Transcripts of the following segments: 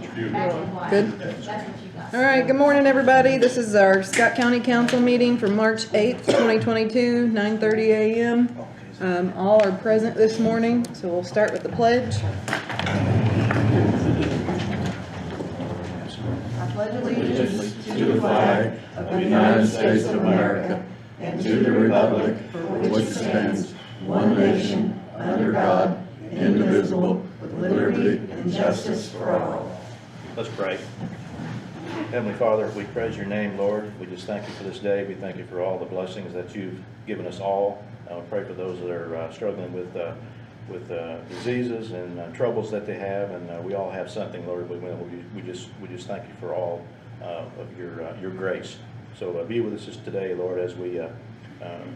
Good. All right, good morning, everybody. This is our Scott County Council meeting for March 8th, 2022, 9:30 a.m. All are present this morning, so we'll start with the pledge. I pledge allegiance to the flag of the United States of America and to the republic for which it stands, one nation, under God, indivisible, with liberty and justice for all. Let's pray. Heavenly Father, we praise your name, Lord. We just thank you for this day. We thank you for all the blessings that you've given us all. We pray for those that are struggling with diseases and troubles that they have, and we all have something, Lord. We just thank you for all of your grace. So be with us today, Lord, as we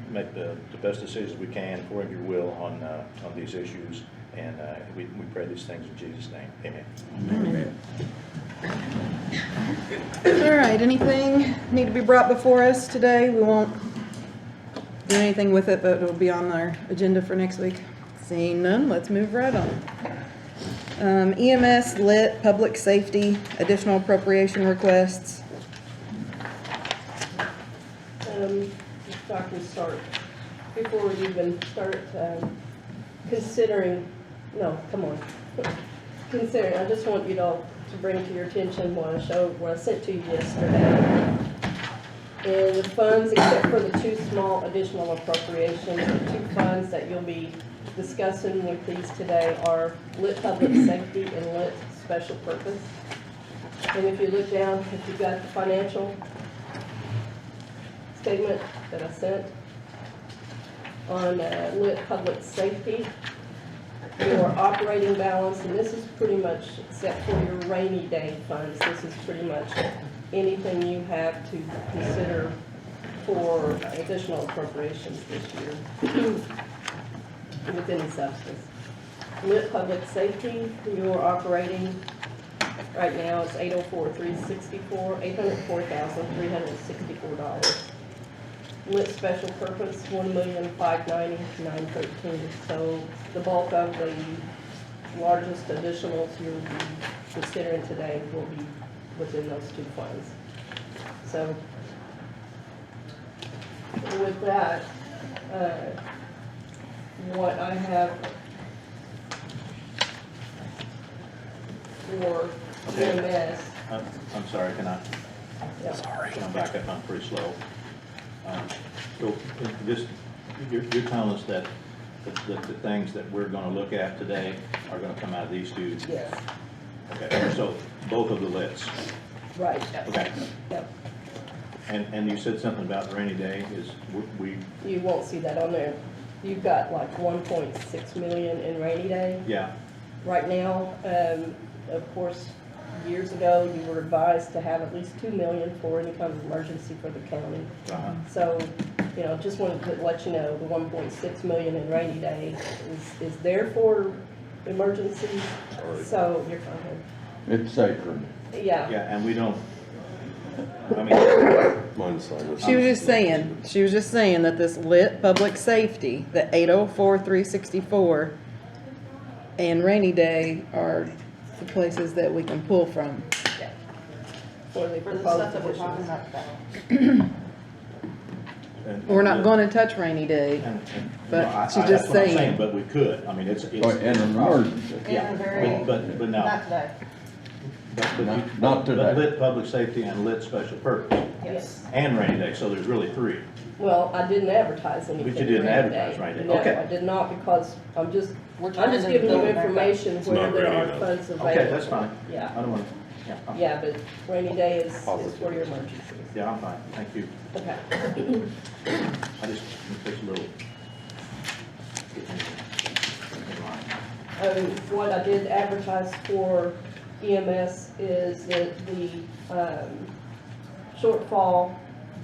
make the best decisions we can according to your will on these issues. And we pray these things in Jesus' name. Amen. Amen. All right, anything need to be brought before us today? We won't do anything with it, but it'll be on our agenda for next week. Seeing none, let's move right on. EMS, lit, public safety, additional appropriation requests. If I can start, before we even start considering, I just want you to bring to your attention what I sent to you yesterday. And the funds, except for the two small additional appropriations, the two funds that you'll be discussing with these today are lit public safety and lit special purpose. And if you look down, if you've got the financial statement that I sent on lit public safety, your operating balance, and this is pretty much, except for your rainy day funds, this is pretty much anything you have to consider for additional appropriations this year with any substance. Lit public safety, your operating right now is $804,364. Lit special purpose, $1,590,913. So the bulk of the largest additionals you'll be considering today will be within those two funds. So with that, what I have for EMS. I'm sorry, can I? Yeah. Sorry. Can I back up? I'm pretty slow. So you're telling us that the things that we're going to look at today are going to come out of these two? Yes. Okay, so both of the lists. Right. Okay. Yep. And you said something about rainy day. You won't see that on there. You've got like 1.6 million in rainy day. Yeah. Right now, of course, years ago, you were advised to have at least 2 million for any kind of emergency for the county. Uh-huh. So, just wanted to let you know the 1.6 million in rainy day is there for emergencies. So you're fine. It's sacred. Yeah. Yeah, and we don't. She was just saying that this lit public safety, the 804,364, and rainy day are the places that we can pull from. Yeah. For the stuff that we're talking about. We're not going to touch rainy day, but she's just that's what I'm saying. But we could. I mean, it's And an emergency. yeah. But no. Not today. Not today. But lit public safety and lit special purpose Yes. and rainy day. So there's really three. Well, I didn't advertise anything. But you didn't rainy advertise day. rainy day. No, Okay. I did not, because I'm just We're trying to giving you build back up. information where there are funds available. Okay, that's fine. Yeah. I don't want to. Yeah, but rainy day is for your emergencies. Yeah, I'm fine. Thank you. Okay. I just take a little. What I did advertise for EMS is that the shortfall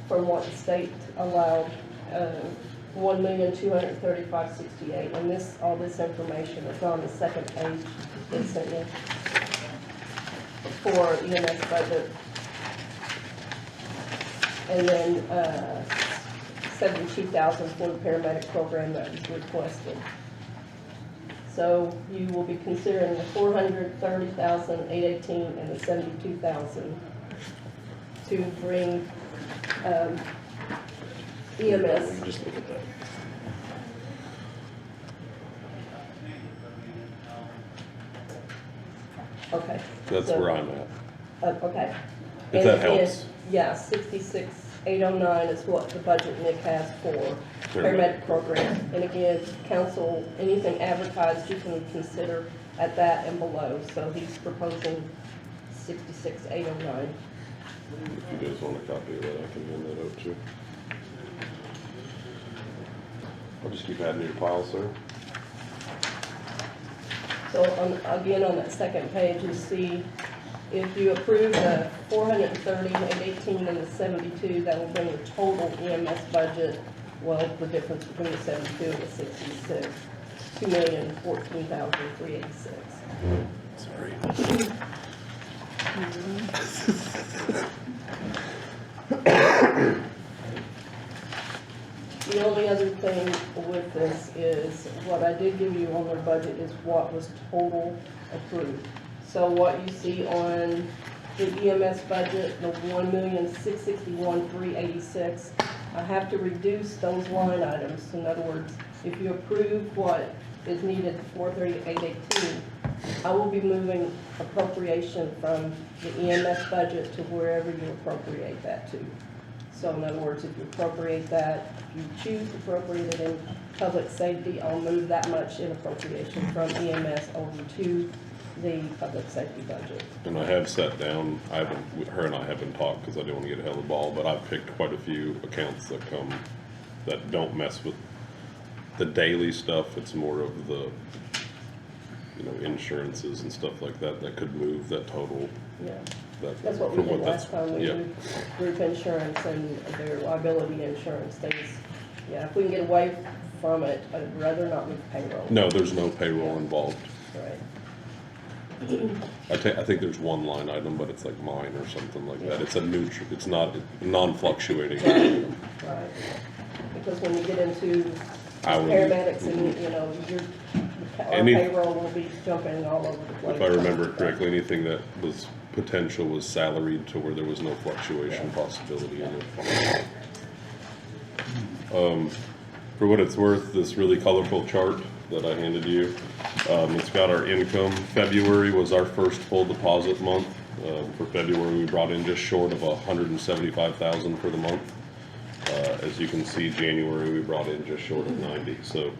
from what the state allowed, $1,235,068, and all this information is on the second page that's sent you for EMS budget. And then 72,000 for the paramedic program that was requested. So you will be considering the 430,818 and the 72,000 to bring EMS. Just look at that. Okay. That's so- where I'm at. Okay. If And that again, helps. Yeah, 66,809 is what the budget Nick has for Paramedic. paramedic program. And again, council, anything advertised, you can consider at that and below. So he's proposing 66,809. If you guys want a copy of that, I can hand that out too. I'll just keep adding to your pile, sir. So again, on that second page, you see if you approve the 430, 818, and the 72, that will bring the total EMS budget, well, the difference between the 72 and the 66, $2,014,386. Sorry. The only other thing with this is, what I did give you on their budget is what was total approved. So what you see on the EMS budget, the $1,661,386, I have to reduce those line items. In other words, if you approve what is needed, 438,818, I will be moving appropriation from the EMS budget to wherever you appropriate that to. So in other words, if you appropriate that, if you choose to appropriate it in public safety, I'll move that much in appropriation from EMS over to the public safety budget. And I have sat down, her and I haven't talked because I didn't want to get ahead of the ball, but I've picked quite a few accounts that come, that don't mess with the daily stuff. It's more of the, insurances and stuff like that, that could move that total. Yeah, That, that's what we from did that's- last time. We yeah. did group insurance and their liability insurance things. Yeah, if we can get away from it, I'd rather not move payroll. No, there's no payroll involved. Right. I think there's one line item, but it's like mine or something like that. It's a neutral, it's not non-fluctuating. Right. Because when you get into Hourly. paramedics and, our Any- payroll will be jumping all over the place. If I remember correctly, anything that was potential was salaried to where there was no fluctuation possibility in it. For what it's worth, this really colorful chart that I handed you, it's got our income. February was our first full deposit month. For February, we brought in just short of 175,000 for the month. As you can see, January, we brought in just short of 90. So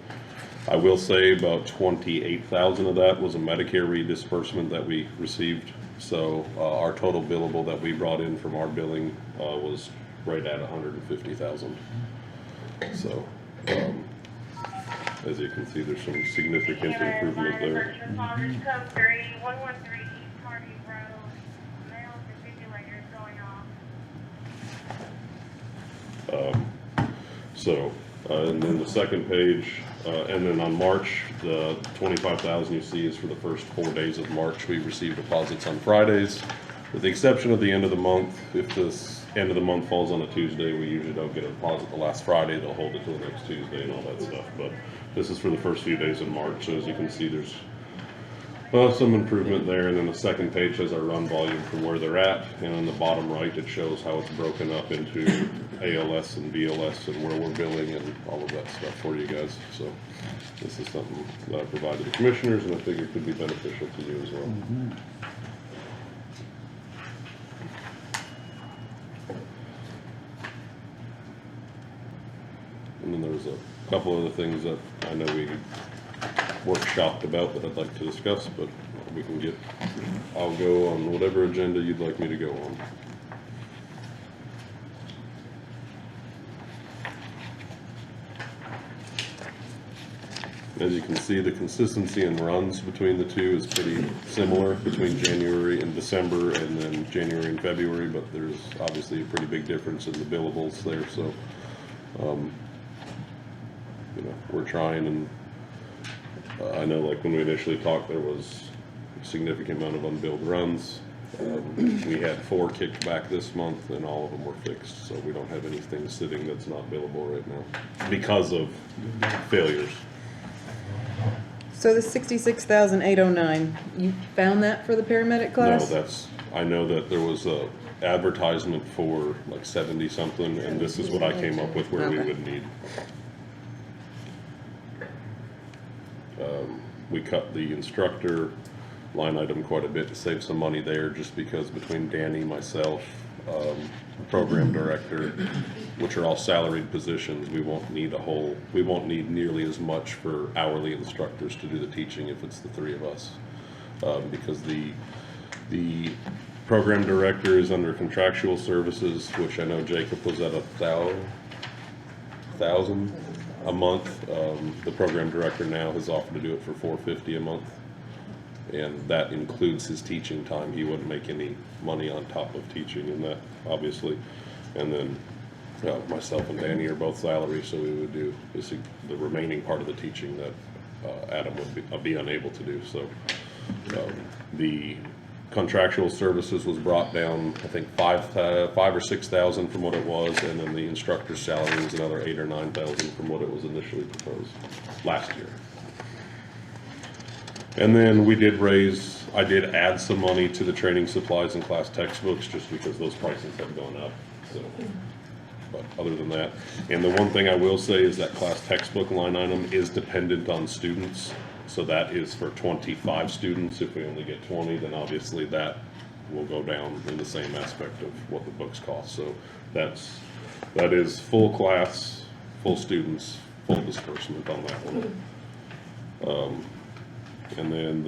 I will say about 28,000 of that was a Medicare redisbursement that we received. So our total billable that we brought in from our billing was right at 150,000. So as you can see, there's some significant improvement there. Code 3113 East Hardy Road, male defibrillators going off. And then the second page, and then on March, the 25,000 you see is for the first 4 days of March. We received deposits on Fridays, with the exception of the end of the month. If this end of the month falls on a Tuesday, we usually don't get a deposit the last Friday. They'll hold it till the next Tuesday and all that stuff. But this is for the first few days of March. So as you can see, there's some improvement there. And then the second page has our run volume from where they're at. And on the bottom right, it shows how it's broken up into ALS and BLS and where we're billing and all of that stuff for you guys. So this is something that I provided the commissioners, and I think it could be beneficial to you as well. And then there's a couple other things that I know we workshopped about that I'd like to discuss, but we can get, I'll go on whatever agenda you'd like me to go on. As you can see, the consistency in runs between the two is pretty similar between January and December, and then January and February, but there's obviously a pretty big difference in the billables there, so we're trying, and I know like when we initially talked, there was a significant amount of unbilled runs. We had 4 kicked back this month, and all of them were fixed, so we don't have anything sitting that's not billable right now because of failures. So the 66,809, you found that for the paramedic class? No, I know that there was a advertisement for like 70 something, and this is what I came up with where we Okay. would need. We cut the instructor line item quite a bit to save some money there, just because between Danny, myself, program director, which are all salaried positions, we won't need nearly as much for hourly instructors to do the teaching if it's the three of us. Because the program director is under contractual services, which I know Jacob was at $1,000 a month. The program director now has offered to do it for $450 a month. And that includes his teaching time. He wouldn't make any money on top of teaching in that, obviously. And then myself and Danny are both salary, so we would do the remaining part of the teaching that Adam would be unable to do. So the contractual services was brought down, I think, $5,000 or $6,000 from what it was, and then the instructor's salary was another $8,000 or $9,000 from what it was initially proposed last year. And then I did add some money to the training supplies and class textbooks just because those prices have gone up. So, but other than that, and the one thing I will say is that class textbook line item is dependent on students. So that is for 25 students. If we only get 20, then obviously that will go down in the same aspect of what the books cost. So that is full class, full students, full disbursement on that one. And then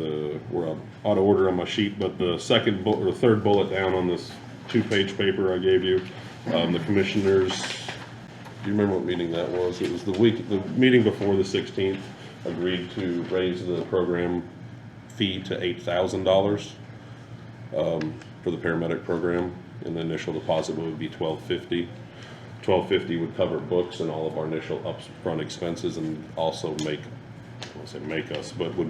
we're out of order on my sheet, but the third bullet down on this 2-page paper I gave you, the commissioners, do you remember what meeting that was? It was the meeting before the 16th, agreed to raise the program fee to $8,000 for the paramedic program, and the initial deposit would be $1,250. $1,250 would cover books and all of our initial upfront expenses, and also would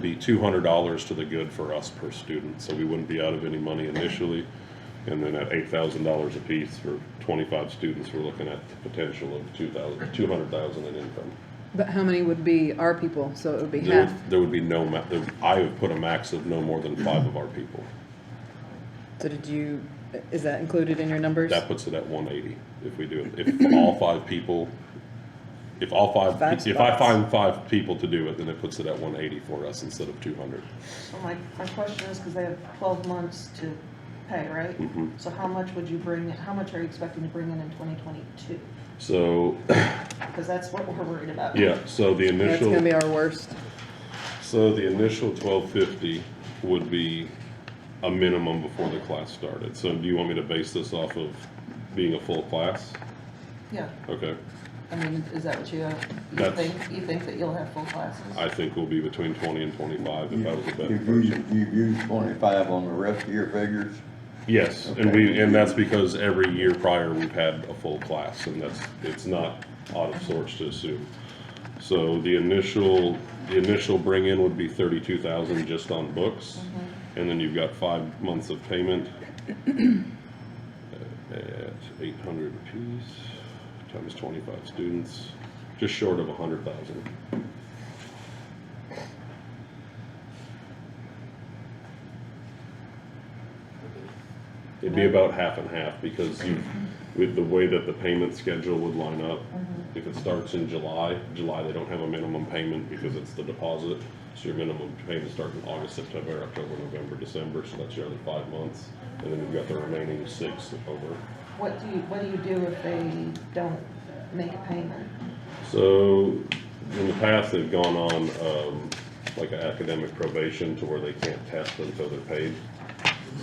be $200 to the good for us per student, so we wouldn't be out of any money initially. And then at $8,000 a piece for 25 students, we're looking at the potential of $200,000 in income. But how many would be our people? So it would be half? There would be I have put a max of no more than 5 of our people. So is that included in your numbers? That puts it at 180 if we do it. If all 5 people, if I find 5 people to do it, then it puts it at 180 for us instead of 200. So my question is, because they have 12 months to pay, right? Mm-hmm. So how much are you expecting to bring in 2022? So, Because that's what we're worried about. yeah, so the That's initial. gonna be our worst. So the initial $1,250 would be a minimum before the class started. So do you want me to base this off of being a full class? Yeah. Okay. I mean, is that what you think that you'll have full classes? I think we'll be between 20 and 25 if I was a better You've person. used 25 on the rest of your figures? Yes, and that's because every year prior we've had a full class, and it's not out of sorts to assume. So the initial bring-in would be $32,000 just on books, and then you've got 5 months of payment at $800 a piece times 25 students, just short of $100,000. It'd be about half and half, because with the way that the payment schedule would line up, if it starts in July, they don't have a minimum payment because it's the deposit. So your minimum payment starts in August, September, October, November, December, so that's your other 5 months. And then you've got the remaining 6 over. What do you do if they don't make a payment? So in the past, they've gone on like an academic probation to where they can't test until they're paid.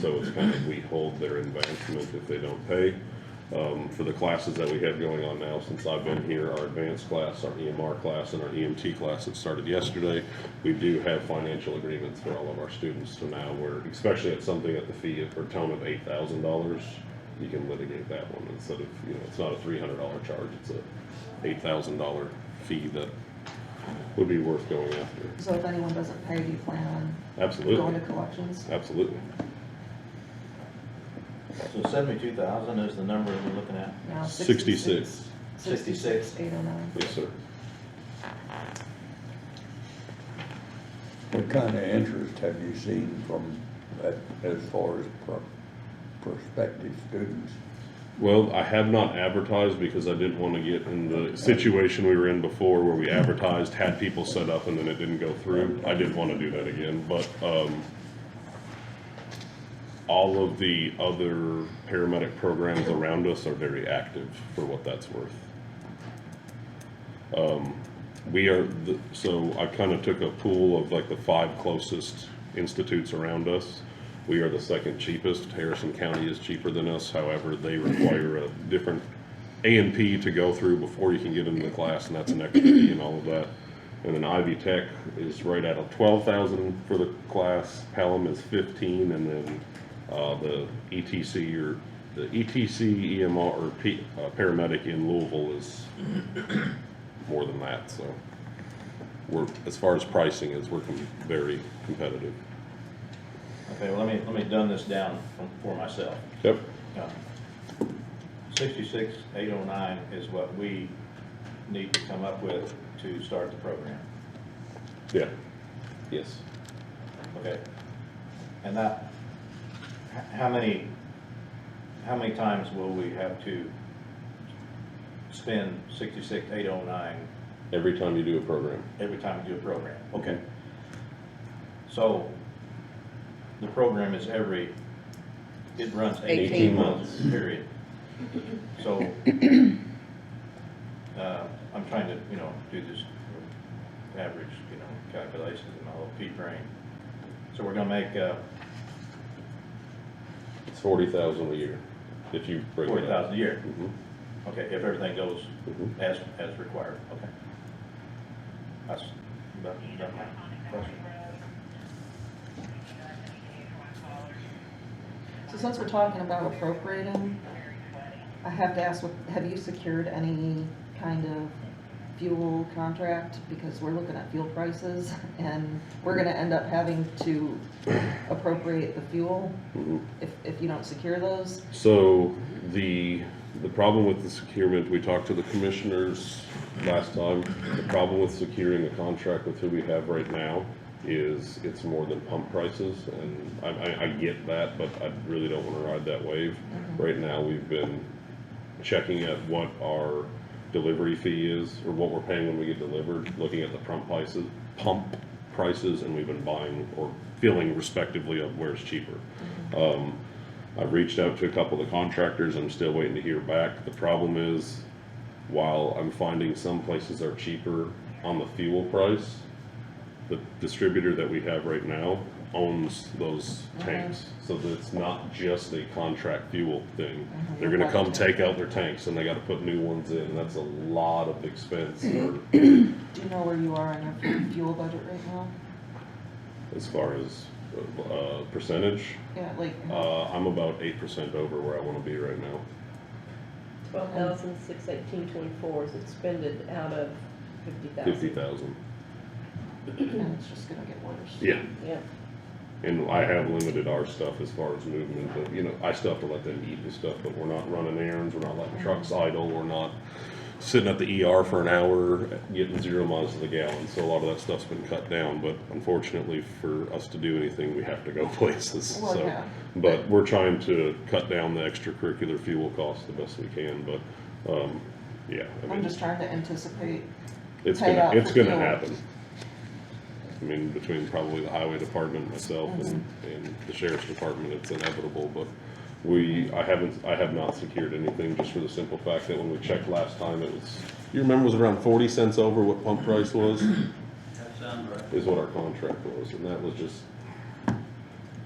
So it's kind of, we hold their advancement if they don't pay. For the classes that we have going on now, since I've been here, our advanced class, our EMR class, and our EMT class that started yesterday, we do have financial agreements for all of our students. So now especially at something at the fee or tone of $8,000, you can litigate that one instead of, it's not a $300 charge, it's a $8,000 fee that would be worth going after. So if anyone doesn't pay, do you plan on Absolutely. going to collections? Absolutely. So 72,000 is the number we're looking at? No, 66. 66. 809. Yes, sir. kind of interest have you seen from that as far as prospective students? Well, I have not advertised because I didn't want to get in the situation we were in before where we advertised, had people set up, and then it didn't go through. I didn't want to do that again, but all of the other paramedic programs around us are very active for what that's worth. We are, so I kind of took a pool of like the 5 closest institutes around us. We are the second cheapest. Harrison County is cheaper than us. However, they require a different A&P to go through before you can get into the class, and that's an extra fee and all of that. And then Ivy Tech is right at $12,000 for the class. Pelham is $15,000, and then the ETC or the ETC EMR or paramedic in Louisville is more than that. So we're, as far as pricing is, we're very competitive. Okay, well, let me dumb this down for myself. Yep. 66,809 is what we need to come up with to start the program. Yeah. Yes. Okay. And that, how many times will we have to spend 66,809 Every time you do a program. every time we do a program? Okay. So the program is it runs 18 months, period. So I'm trying to, do this average, calculations in my little pea brain. So we're gonna make It's 40,000 a year if you break it up. 40,000 a year. Mhm. Okay, if everything goes Mhm. as required, okay. That's my question. So since we're talking about appropriating, I have to ask, have you secured any kind of fuel contract? Because we're looking at fuel prices and we're gonna end up having to appropriate the fuel Mhm. if you don't secure those. So the problem with the securement, we talked to the commissioners last time. The problem with securing a contract with who we have right now is it's more than pump prices, and I get that, but I really don't want to ride that wave. Right now, we've been checking at what our delivery fee is, or what we're paying when we get delivered, looking at the pump prices, and we've been buying or filling respectively of where's cheaper. I've reached out to a couple of the contractors. I'm still waiting to hear back. The problem is, while I'm finding some places are cheaper on the fuel price, the distributor that we have right now owns those tanks. So that it's not just a contract fuel thing. They're gonna come take out their tanks and they gotta put new ones in. That's a lot of expense Do you know where you are on your fuel budget right now? as far as percentage. Yeah, like, I'm about 8% over where I wanna be right now. 12,618.24 is expended out of 50,000. 50,000. and it's just gonna get worse. Yeah. Yeah. And I have limited our stuff as far as movement, but I still have to let them eat and stuff, but we're not running errands, we're not letting trucks idle, we're not sitting at the ER for an hour getting 0 miles to the gallon. So a lot of that stuff's been cut down, but unfortunately for us to do anything, we have to go places. Well, So, yeah. but we're trying to cut down the extracurricular fuel costs the best we can, but, yeah. I I'm mean, just trying to anticipate. it's payout gonna for fuel. happen. I mean, between probably the highway department, myself, and the sheriff's department, it's inevitable, but I have not secured anything, just for the simple fact that when we checked last time, it was, you remember, it was around 40 cents over what pump price was? That sounds right. Is what our contract was, and that was just, I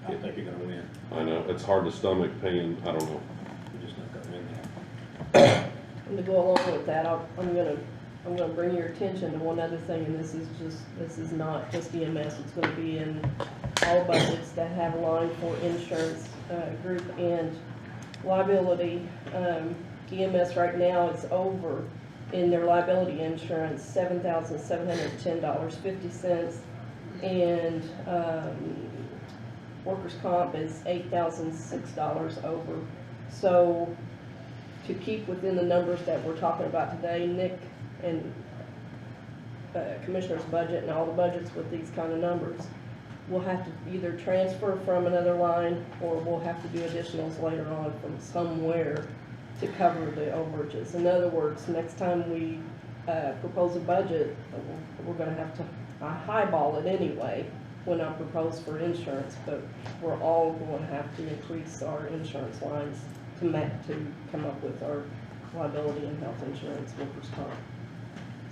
don't think you're gonna win. I know, it's hard to stomach paying, I don't know. You're just not gonna win that. And to go along with that, I'm gonna bring your attention to one other thing, and this is not just EMS, it's gonna be in all budgets that have a line for insurance, group and liability. EMS right now is over in their liability insurance, $7,710.50, and, workers' comp is $8,006 over. So, to keep within the numbers that we're talking about today, Nick and Commissioner's budget and all the budgets with these kind of numbers, we'll have to either transfer from another line, or we'll have to do additionals later on from somewhere to cover the overages. In other words, next time we propose a budget, we're gonna have to highball it anyway when I propose for insurance, but we're all going to have to increase our insurance lines to come up with our liability and health insurance, workers' comp.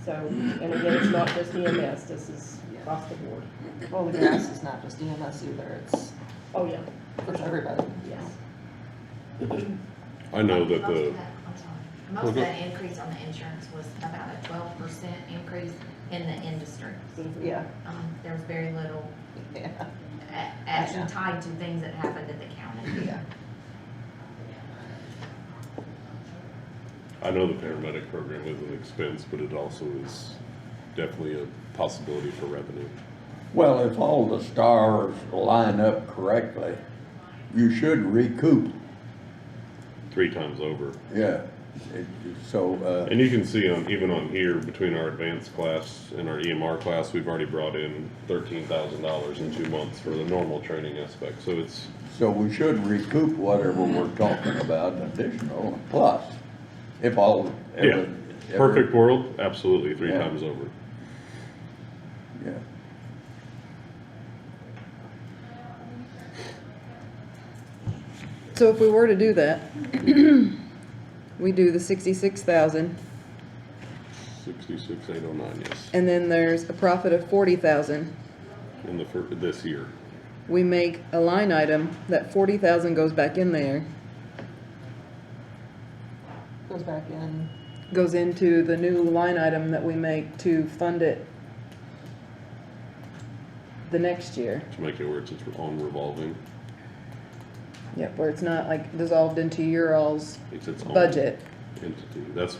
So, and again, it's not just EMS, this is across the board. Well, the gas is not just EMS either, it's Oh, yeah, for everybody. yes. I know that Most the, of that- I'm sorry. Most of that increase on the insurance was about a 12% increase in the industry. Yeah. There was very little Yeah. action tied to things that happened at the county. Yeah. I know the paramedic program is an expense, but it also is definitely a possibility for revenue. Well, if all the stars line up correctly, you should recoup, 3 times over. yeah. So, And you can see on, even on here, between our advanced class and our EMR class, we've already brought in $13,000 in 2 months for the normal training aspect, so it's, so we should recoup whatever we're talking about additional, plus, if all. yeah, perfect world, absolutely, 3 Yeah. times over. Yeah. So if we were to do that, we do the 66,000, 66,809, yes, and then there's a profit of 40,000. in the, this year. We make a line item, that 40,000 goes back in there, Goes back in, goes into the new line item that we make to fund it the next year. To make it where it's on revolving, Yep, where it's not like dissolved into your all's it's its own budget. entity. That's,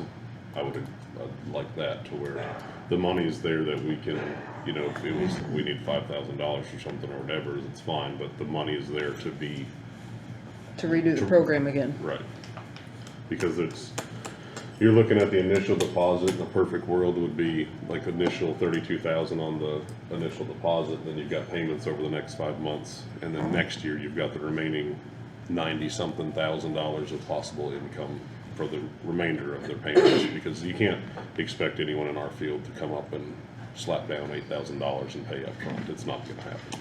I would like that, to where the money's there that we can, you know, if it was, we need $5,000 or something or whatever, it's fine, but the money is there to be, To redo the program again. right. Because it's, you're looking at the initial deposit, in a perfect world would be like initial 32,000 on the initial deposit, then you've got payments over the next 5 months, and then next year you've got the remaining 90-something thousand dollars of possible income for the remainder of their payments, because you can't expect anyone in our field to come up and slap down $8,000 and pay up front. It's not gonna happen.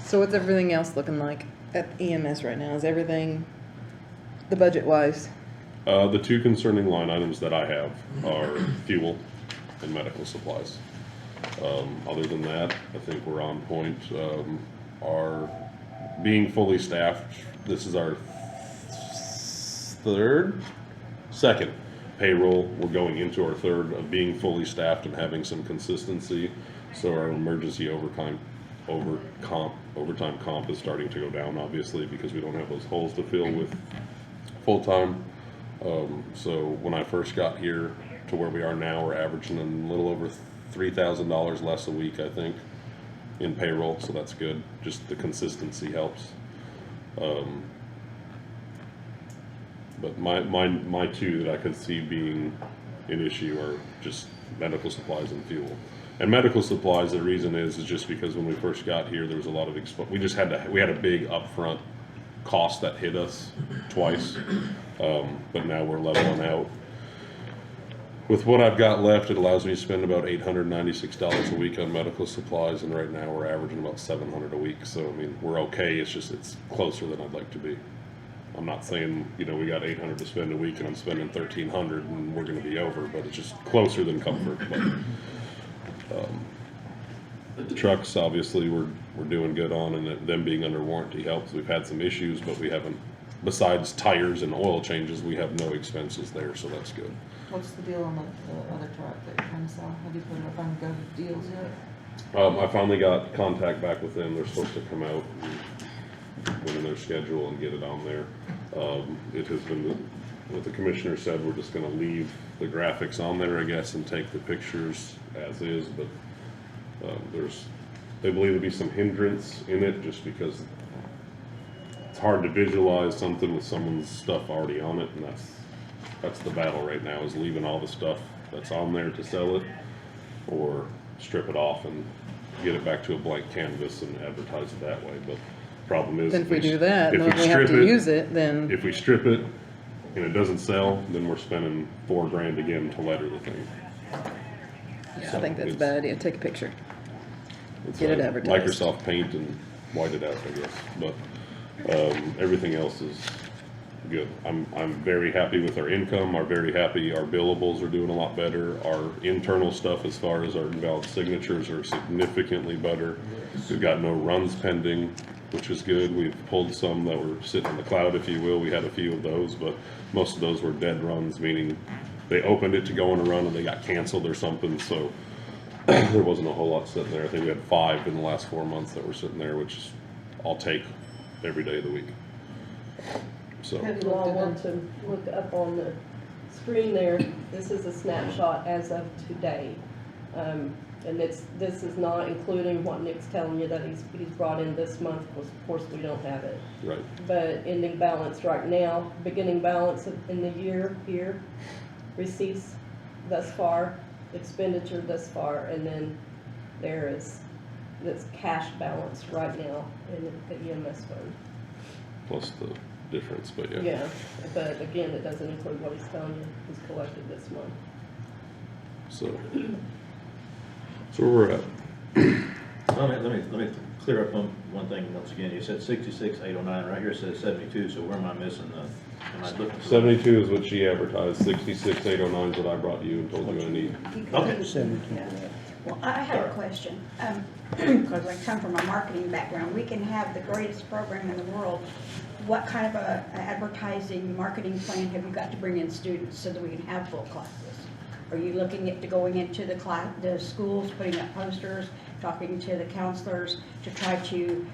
So what's everything else looking like at EMS right now? Is everything, the budget wise? The 2 concerning line items that I have are fuel and medical supplies. Other than that, I think we're on point. Our being fully staffed, this is our second payroll. We're going into our third of being fully staffed and having some consistency. So our emergency overtime comp is starting to go down, obviously, because we don't have those holes to fill with full-time. So when I first got here to where we are now, we're averaging a little over $3,000 less a week, I think, in payroll, so that's good. Just the consistency helps. But my 2 that I could see being an issue are just medical supplies and fuel. And medical supplies, the reason is just because when we first got here, there was a lot of we had a big upfront cost that hit us twice, but now we're leveling out. With what I've got left, it allows me to spend about $896 a week on medical supplies, and right now we're averaging about $700 a week. So I mean, we're okay. It's just it's closer than I'd like to be. I'm not saying, you know, we got $800 to spend a week and I'm spending $1,300 and we're going to be over, but it's just closer than comfort. But the trucks, obviously, we're doing good on, and them being under warranty helps. We've had some issues, but we haven't, besides tires and oil changes, we have no expenses there, so that's good. what's the deal on the other truck that you're trying to sell? Have you put it up on Go Deals yet? I finally got contact back with them. They're supposed to come out and put in their schedule and get it on there. It has been, what the commissioner said, we're just gonna leave the graphics on there, I guess, and take the pictures as is, but they believe there'll be some hindrance in it just because it's hard to visualize something with someone's stuff already on it, and that's the battle right now, is leaving all the stuff that's on there to sell it, or strip it off and get it back to a blank canvas and advertise it that way, but problem is. Then if we do that, if and we have strip to use it, then, If we strip it and it doesn't sell, then we're spending $4,000 again to letter the thing. yeah, I think that's a it's- bad idea. Take a picture. It's Get it like advertised. Microsoft Paint and white it out, I guess, but, everything else is good. I'm very happy with our income, very happy, our billables are doing a lot better. Our internal stuff as far as our invalid signatures are significantly better. We've got no runs pending, which is good. We've pulled some that were sitting in the cloud, if you will. We had a few of those, but most of those were dead runs, meaning they opened it to go on a run and they got canceled or something, so there wasn't a whole lot sitting there. I think we had 5 in the last 4 months that were sitting there, which I'll take every day of the week. So, Have you You all looked want at to look up on the screen there, this is a snapshot as of today. And this is not including what Nick's telling you that he's brought in this month, because of course we don't have it. right, But ending balance right now, beginning balance in the year here, receipts thus far, expenditure thus far, and then there is this cash balance right now in the EMS fund. plus the difference, but yeah. Yeah, but again, it doesn't include what he's telling you he's collected this month. So where we're at. Let me clear up one thing once again. You said 66,809, right here it says 72, so where am I missing the, am I looking? 72 is what she advertised, 66,809 is what I brought you and told you I need. Okay. Well, I have a question, because I come from a marketing background. We can have the greatest program in the world. What kind of a advertising, marketing plan have you got to bring in students so that we can have full classes? Are you looking at going into the schools, putting up posters, talking to the counselors to try to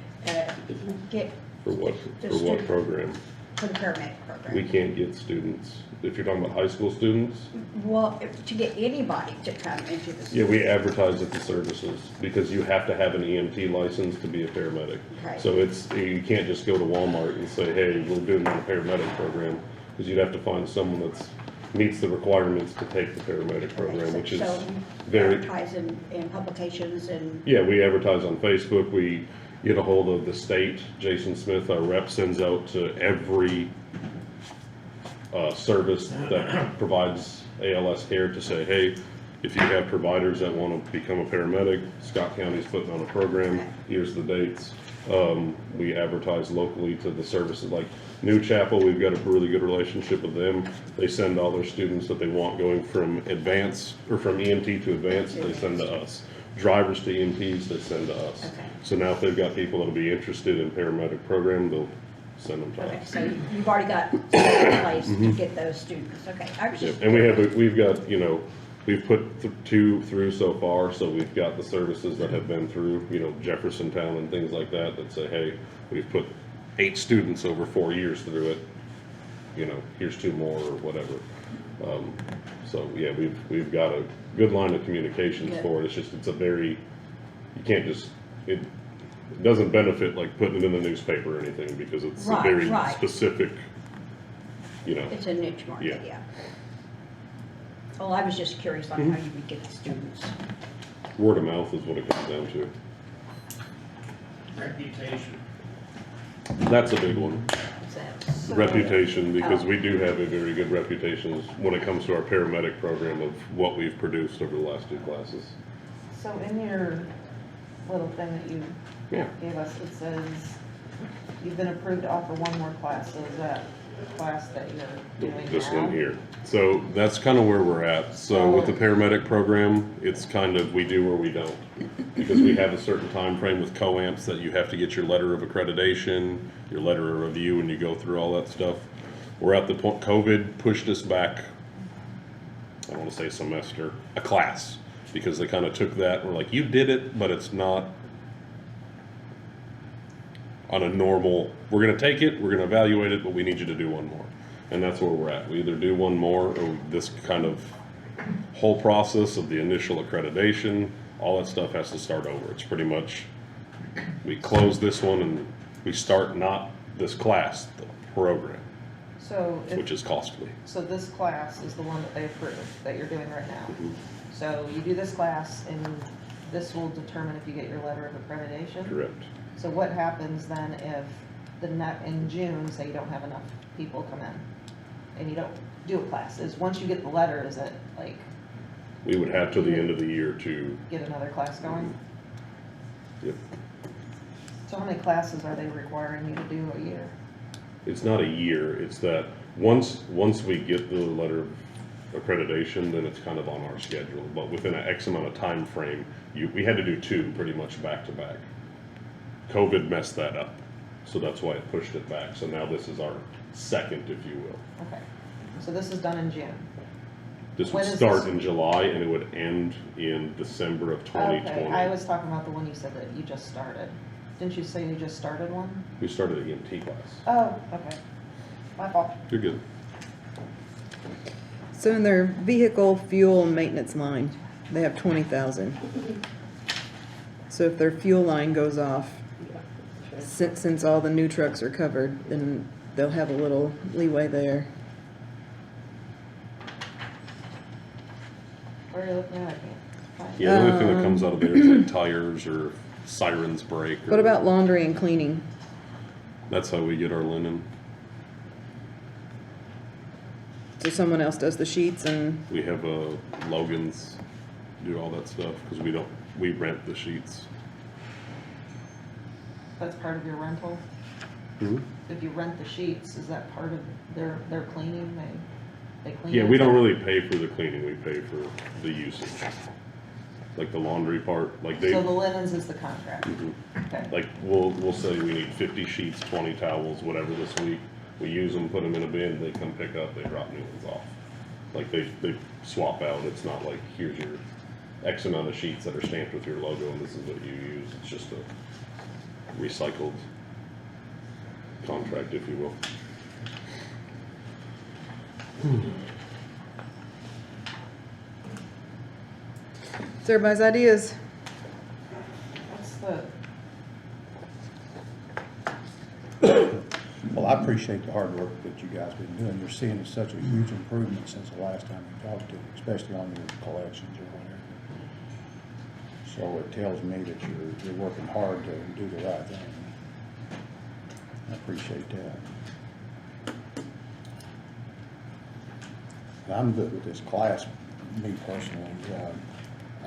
get For what the program? for the paramedic We program? can't get students, if you're talking about high school students, Well, to get anybody to come into the school. yeah, we advertise at the services, because you have to have an EMT license to be a paramedic. Okay. So you can't just go to Walmart and say, hey, we're doing a paramedic program, because you'd have to find someone that's meets the requirements to take the paramedic program, which is So you very, advertise in publications and, yeah, we advertise on Facebook, we get a hold of the state, Jason Smith, our rep, sends out to every service that provides ALS care to say, hey, if you have providers that want to become a paramedic, Scott County's putting on a program, here's the dates. We advertise locally to the services like New Chapel, we've got a really good relationship with them. They send all their students that they want going from advanced, or from EMT to advanced, they send to us. Drivers to EMTs, they send to us. Okay. So now if they've got people that'll be interested in paramedic program, they'll send them to okay, us. so you've already got a place to get those students, okay. I was Yep, just and we've got, we've put 2 through so far, so we've got the services that have been through, Jeffersontown and things like that say, hey, we've put 8 students over 4 years through it, here's 2 more or whatever. So yeah, we've got a good line of communications Good. for it. It's just, you can't just, it doesn't benefit like putting it in the newspaper or anything, because it's a Right, very right. specific, It's a niche market, Yeah. yeah. Well, I was just curious on how you would get the students. word of mouth is what it comes down to. Reputation. That's a big one. So- Reputation, because Oh. we do have a very good reputation when it comes to our paramedic program of what we've produced over the last 2 classes. So in your little thing that you Yeah. gave us, it says you've been approved to offer 1 more class, so is that the class that you're doing now? This one here. So that's kind of where we're at. So with the paramedic program, it's kind of we do or we don't. Because we have a certain time frame with COAMPs that you have to get your letter of accreditation, your letter of review, and you go through all that stuff. We're at the point, COVID pushed us back, I don't want to say semester, a class. Because they kind of took that and were like, you did it, but it's not on a normal, we're going to take it, we're going to evaluate it, but we need you to do 1 more. And that's where we're at. We either do 1 more, or this kind of whole process of the initial accreditation, all that stuff has to start over. It's pretty much, we close this one and we start not this class, the program, So which is costly. so this class is the one that they approved, that you're doing right now. Mhm. So you do this class and this will determine if you get your letter of accreditation? Correct. So what happens then if in June, say you don't have enough people come in and you don't do a class? Once you get the letter, is it like We would have till the end of the year to, get another class going? yep. So how many classes are they requiring you to do a year? It's not a year, it's that once we get the letter of accreditation, then it's kind of on our schedule. But within an X amount of time frame, we had to do 2 pretty much back to back. COVID messed that up, so that's why it pushed it back. So now this is our second, if you will. Okay, so this is done in June. This When would is start this? in July and it would end in December of 2020. Okay, I was talking about the one you said that you just started. Didn't you say you just started one? We started the EMT class. Oh, okay. My fault. You're good. So in their vehicle fuel and maintenance line, they have 20,000. So if their fuel line goes off, since all the new trucks are covered, then they'll have a little leeway there. Where are you looking at? I can't find it. Yeah, the only thing that comes out of there is like tires or sirens break. What about laundry and cleaning? That's how we get our linen. So someone else does the sheets and, We have Logan's do all that stuff because we rent the sheets. That's part of your rental? If you rent the sheets, is that part of their cleaning? They clean Yeah, it? we don't really pay for the cleaning, we pay for the usage. Like the laundry part, like So the linens is the contract? Okay. like we'll say we need 50 sheets, 20 towels, whatever this week. We use them, put them in a bin, they come pick up, they drop new ones off. Like they swap out, it's not like here's your X amount of sheets that are stamped with your logo and this is what you use. It's just a recycled contract, if you will. so everybody's ideas. What's the, Well, I appreciate the hard work that you guys been doing. You're seeing such a huge improvement since the last time we talked to you, especially on your collections or whatever. So it tells me that you're working hard to do the right thing. I appreciate that. I'm good with this class, me personally.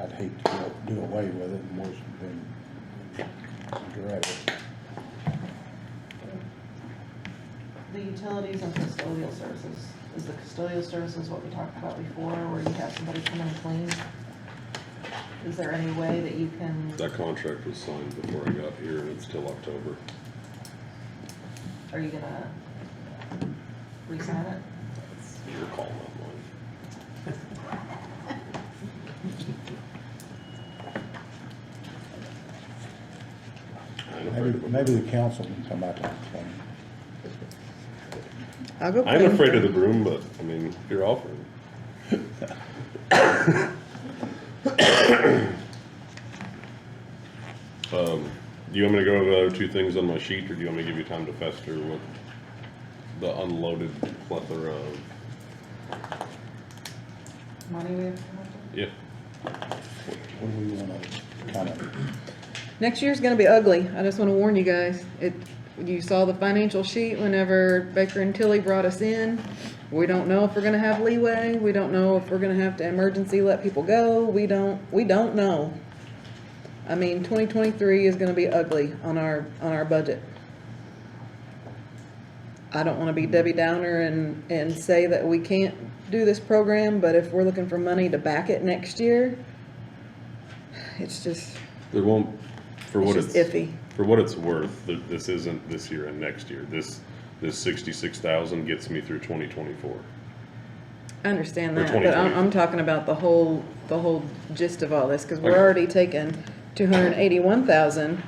I'd hate to do away with it more than dread it. the utilities and custodial services? Is the custodial services what we talked about before, where you have somebody come in and clean? Is there any way that you can, That contract was signed before I got here and it's till October. are you gonna re-sign it? That's your call, not mine. I ain't afraid of Maybe a the council can come back and explain. I'll go I'm clean. afraid of the broom, but I mean, if you're offering. Do you want me to go over the other two things on my sheet, or do you want me to give you time to fester with the unloaded plethora of? Money we have to have to? Yeah. What do we want to kind of, Next year's gonna be ugly. I just wanna warn you guys. You saw the financial sheet whenever Baker and Tilly brought us in. We don't know if we're gonna have leeway. We don't know if we're gonna have to emergency let people go. We don't know. I mean, 2023 is gonna be ugly on our budget. I don't wanna be Debbie Downer and say that we can't do this program, but if we're looking for money to back it next year, it's just, There won't, for what it's it's. just iffy. For what it's worth, this isn't this year and next year. This 66,000 gets me through 2024. I understand Or that, but I'm 2020. talking about the whole gist of all this, cause we're Okay. already taking 281,000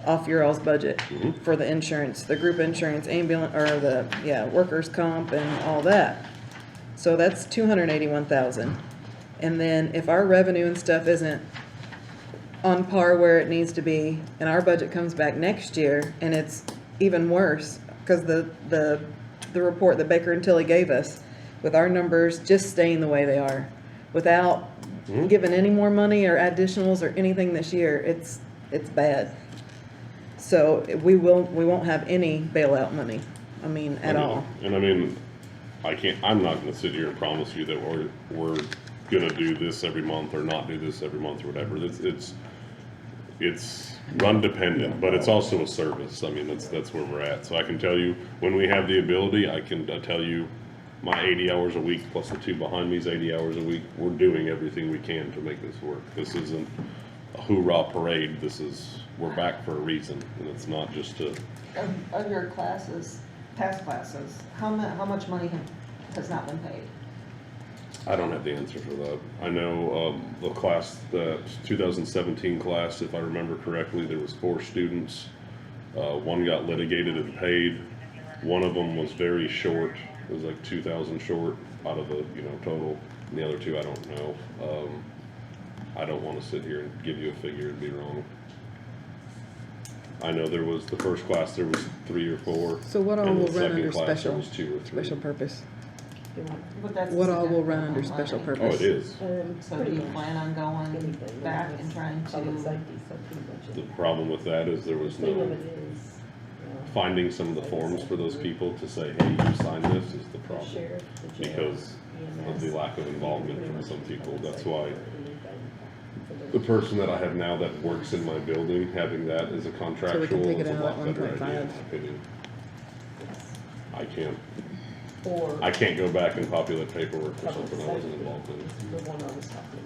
off your all's budget Mhm. for the insurance, the group insurance, ambulance, or workers' comp and all that. So that's 281,000. And then if our revenue and stuff isn't on par where it needs to be, and our budget comes back next year, and it's even worse, cause the report that Baker and Tilly gave us, with our numbers just staying the way they are, without given any more money or additionals or anything this year. It's bad. So we won't have any bailout money, I mean, at all. And I mean, I'm not gonna sit here and promise you that we're gonna do this every month or not do this every month or whatever. It's run dependent, but it's also a service. I mean, that's where we're at. So I can tell you, when we have the ability, I can tell you my 80 hours a week plus the two behind me's 80 hours a week. We're doing everything we can to make this work. This isn't a hoorah parade. We're back for a reason, and it's not just to. Of your classes, past classes, how much money has not been paid? I don't have the answer for that. I know the class, the 2017 class, if I remember correctly, there was 4 students. One got litigated and paid. One of them was very short. It was like 2,000 short out of the total. And the other 2, I don't know. I don't want to sit here and give you a figure and be wrong. I know there was the first class, there was 3 or 4. So what all and will the run second under class, there special, was 2 or 3. special purpose? But that's What all will deductible run under from special money. Oh, purpose? it is. So do you plan on going Anything. back and trying Public to, safety, so pretty much The it. problem with that is there was The thing of no it is, finding some of the forms for those people to say, hey, you signed this is the the problem. sheriff, the jail, Because of the EMS, lack of involvement pretty from much some it's people. public That's safety why or anything for the person that I have now that works in my building, having that as a contractual take it is a out lot at better idea, 1.5. in my opinion. Yes. Or I can't go back and populate paperwork for public something I wasn't safety, involved in. the one I was talking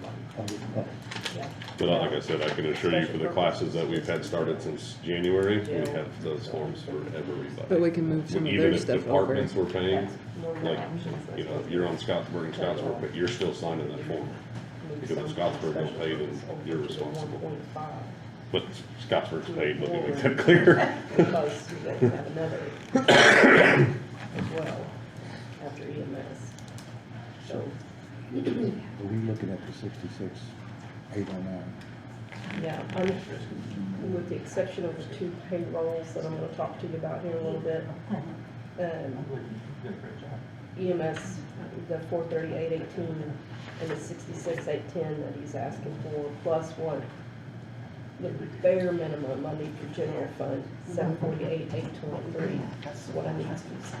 about. Yeah. But like I said, I can assure you for the classes that we've had started since January, we have those forms for everybody. But we can move some of Even their if stuff over. departments were paying, That's one of the like, options, that's what- you're on Scottsburg and Scottsburg, but you're still signing that form. Because if Scottsburg don't pay, then you're responsible. 1.5. But Scottsburg's paid, let me make that clear. Because you guys have another as well after EMS. So, Are we looking at the 66,809? yeah, with the exception of the 2 payrolls that I'm gonna talk to you about here in a little bit. EMS, the 438.18 and the 66,810 that he's asking for, plus what the bare minimum I need for general fund, 748,823. That's what I need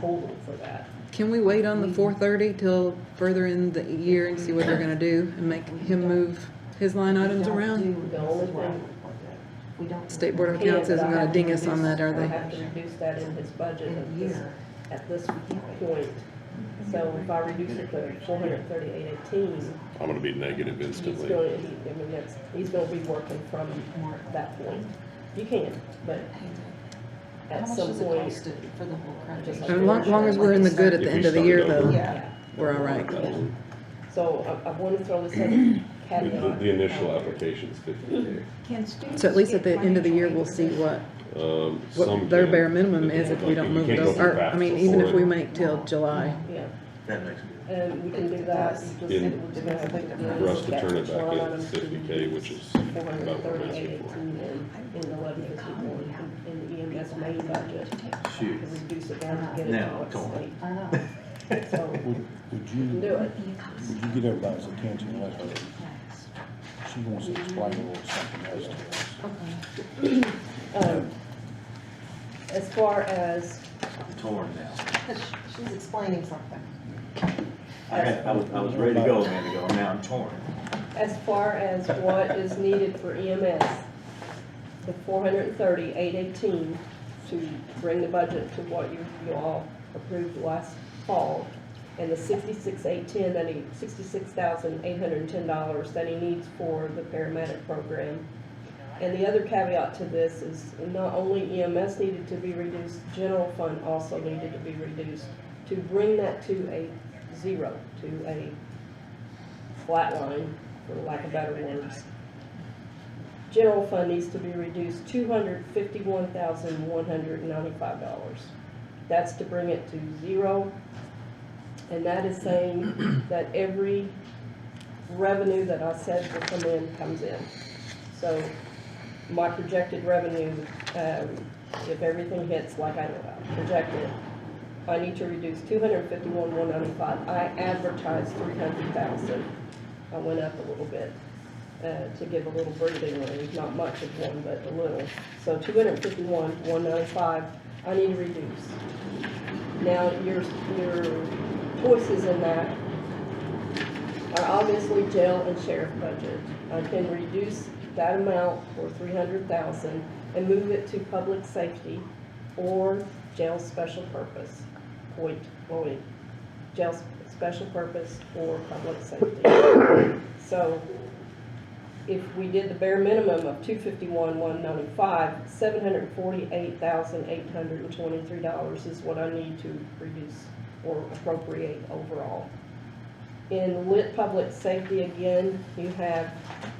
total for that. Can we wait on the 430 till further in the year and see what they're gonna do and make him move his line items around? The only thing. we don't. State Board of Yeah, Accounts but isn't I gonna have to ding us on reduce- that, are I they? have to reduce that in his budget In a at year. this point. So if I reduce it to 438.18, I'm gonna be negative he's instantly. going, he's gonna be working from that point. You can, but How at much some does it point, cost for the whole Just project? like- As long as we're in the good at the If we end of the year started though, over, Yeah. we're all right. so I want to throw this in The caveat. the initial application is 50K. Can students So at least at the get end of the year, financial we'll aid see for what Some their can. bare minimum is if we don't move it You can't go over. from I mean, fast even to if we forward. make till July. Yeah, That makes good. and we can do that. You just- In- we're gonna have to For us to look at turn it which back line in, items to 50K, use. which is about what I'm asking 438.18 for. in the 1151 in the EMS main budget. Shoot. To reduce it down to get it Now to I'm what torn. state. I know. So, Would you can do it. you get everybody's attention, let her, she wants to explain a little something else to us. As far as, I'm torn now. She's explaining something. I was ready to go a minute ago, now I'm torn. as far as what is needed for EMS, the 430,818 to bring the budget to what you all approved last fall, and the 66,810 that he, $66,810 that he needs for the paramedic program. And the other caveat to this is not only EMS needed to be reduced, general fund also needed to be reduced to bring that to a zero, to a flat line, for lack of better words. General fund needs to be reduced $251,195. That's to bring it to zero. And that is saying that every revenue that I said will come in, comes in. So my projected revenue, if everything hits like I projected, I need to reduce $251,195. I advertised $300,000. I went up a little bit, to give a little breathing room, not much of one, but a little. So 251, 195, I need to reduce. Now, your choices in that are obviously jail and sheriff budget. I can reduce that amount for 300,000 and move it to public safety or jail special purpose. Jail special purpose or public safety. So if we did the bare minimum of 251, 195, $748,823 is what I need to reduce or appropriate overall. In lit public safety, again, you have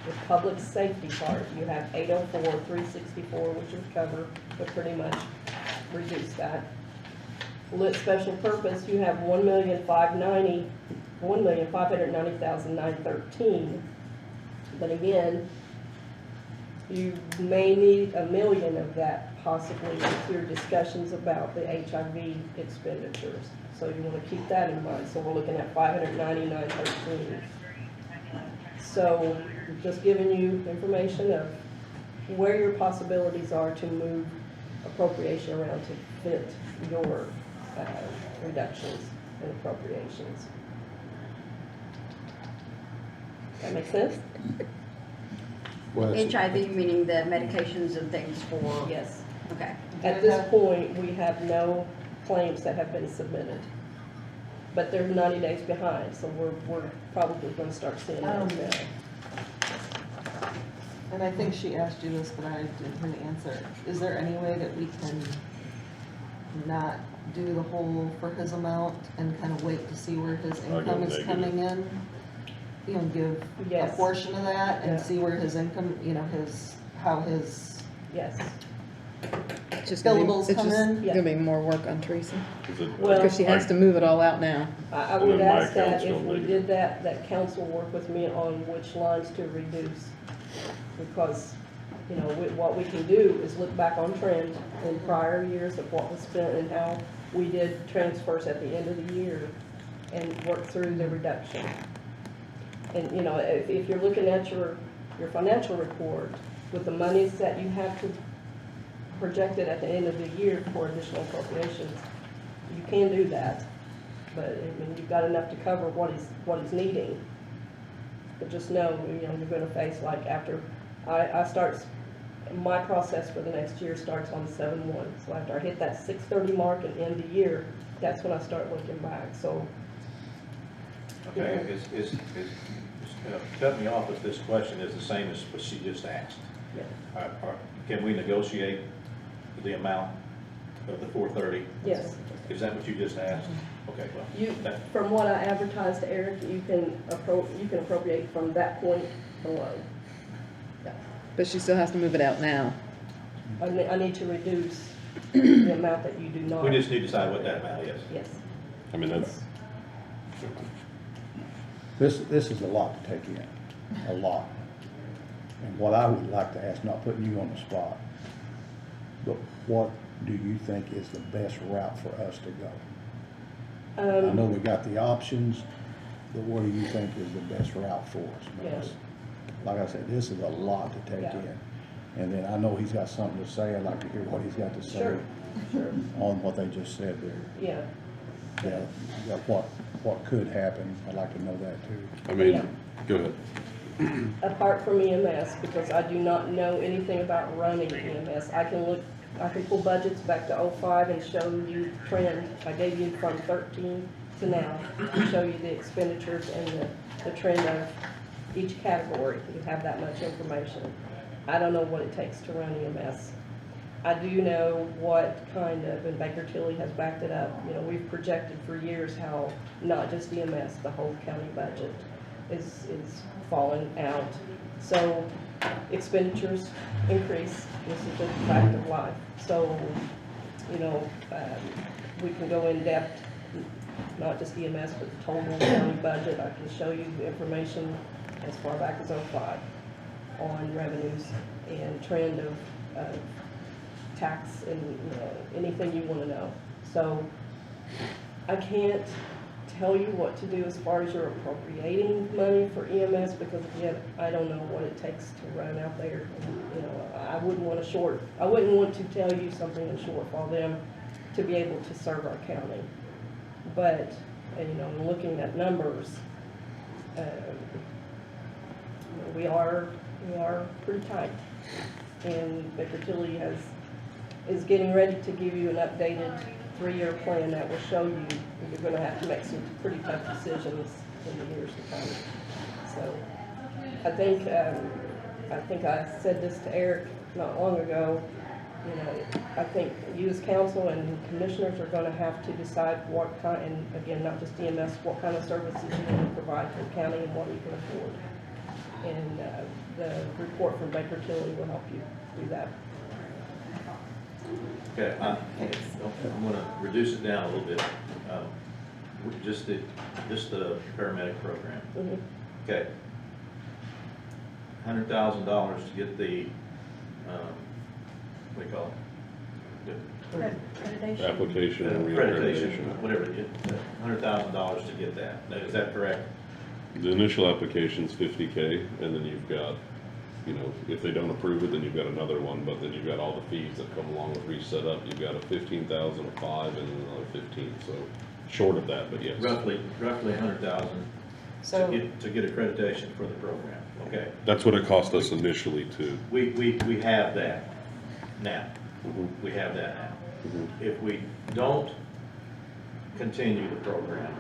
the public safety part. You have 804, 364, which would cover, but pretty much reduce that. Lit special purpose, you have 1,590,913. But again, you may need $1 million of that possibly with your discussions about the HIV expenditures. So you want to keep that in mind. So we're looking at 599.13. So just giving you information of where your possibilities are to move appropriation around to fit your reductions and appropriations. That make sense? Well, it's- HIV meaning the medications and things for? Yes. Okay. At this point, we have no claims that have been submitted. But they're 90 days behind, so we're probably going to start seeing those now. And I think she asked you this, but I didn't hear the answer. Is there any way that we can not do the whole for his amount and kind of wait to see where his income is negative. coming in? You know, give a Yes. portion of that and Yeah. see where his income, you know, how his Yes. It's just gonna be, billables it's come just in. Yeah. gonna be more work on Teresa, Is it, Well- because she has to move it all out now. I And would then my ask that account's if gonna we be- did that council work with me on which lines to reduce. Because, you know, what we can do is look back on trend in prior years of what was spent and how we did transfers at the end of the year and work through the reduction. And, you know, if you're looking at your financial report with the monies that you have to projected at the end of the year for additional appropriations, you can do that. But, I mean, you've got enough to cover what he's needing. But just know, you know, you're gonna face, like, after, my process for the next year starts on 7/1. So after I hit that 6/30 mark and end the year, that's when I start looking back, so. Okay, cut me off if this question is the same as what she just asked. Yeah. Can we negotiate the amount of the 430? Yes. Is that what you just asked? Okay, well. From what I advertised to Eric, you can appropriate from that point below. Yeah. But she still has to move it out now. I need to reduce the amount that you do not. We just need to decide what that amount is. Yes. I mean, that's, This is a lot to take in, a lot. And what I would like to ask, not putting you on the spot, but what do you think is the best route for us to go? I know we got the options, but what do you think is the best route for us? Because, like I said, this is a lot to take Yeah. in. And then I know he's got something to say. I'd like to hear what he's got to say Sure. on what they just said there. Yeah. Yeah, what could happen. I'd like to know that too. I mean, Yeah. go ahead. Apart from EMS, because I do not know anything about running EMS. I can pull budgets back to '05 and show you trend. I gave you from 13 to now, to show you the expenditures and the trend of each category. You have that much information. I don't know what it takes to run EMS. I do know what kind of, and Baker Tilly has backed it up, you know, we've projected for years how not just EMS, the whole county budget is falling out. So expenditures increase, this is just a fact of life. So, you know, we can go in depth, not just EMS, but the total county budget. I can show you the information as far back as '05 on revenues and trend of tax and, you know, anything you want to know. So I can't tell you what to do as far as your appropriating money for EMS, because again, I don't know what it takes to run out there. You know, I wouldn't want to tell you something and shortfall them to be able to serve our county. But, you know, looking at numbers, we are pretty tight. And Baker Tilly is getting ready to give you an updated 3-year plan that will show you you're going to have to make some pretty tough decisions in the years to come. So I think I said this to Eric not long ago. You know, I think you as council and commissioners are going to have to decide what kind, and again, not just EMS, what kind of services you want to provide to the county and what you can afford. And the report from Baker Tilly will help you do that. Okay, I'm gonna reduce it down a little bit. Just the paramedic program. Mhm. Okay. $100,000 to get the, what do you call it? Accreditation. Application and Accreditation, reaccreditation. whatever, $100,000 to get that. Now, is that correct? The initial application's 50K, and then you've got, you know, if they don't approve it, then you've got another one, but then you've got all the fees that come along with reset up. You've got a 15,000, a 5, and another 15, so short of that, but yes. Roughly 100,000 So, to get accreditation for the program, okay? That's what it cost us initially to, We have that now. Mhm. We have that now. Mhm. If we don't continue the program,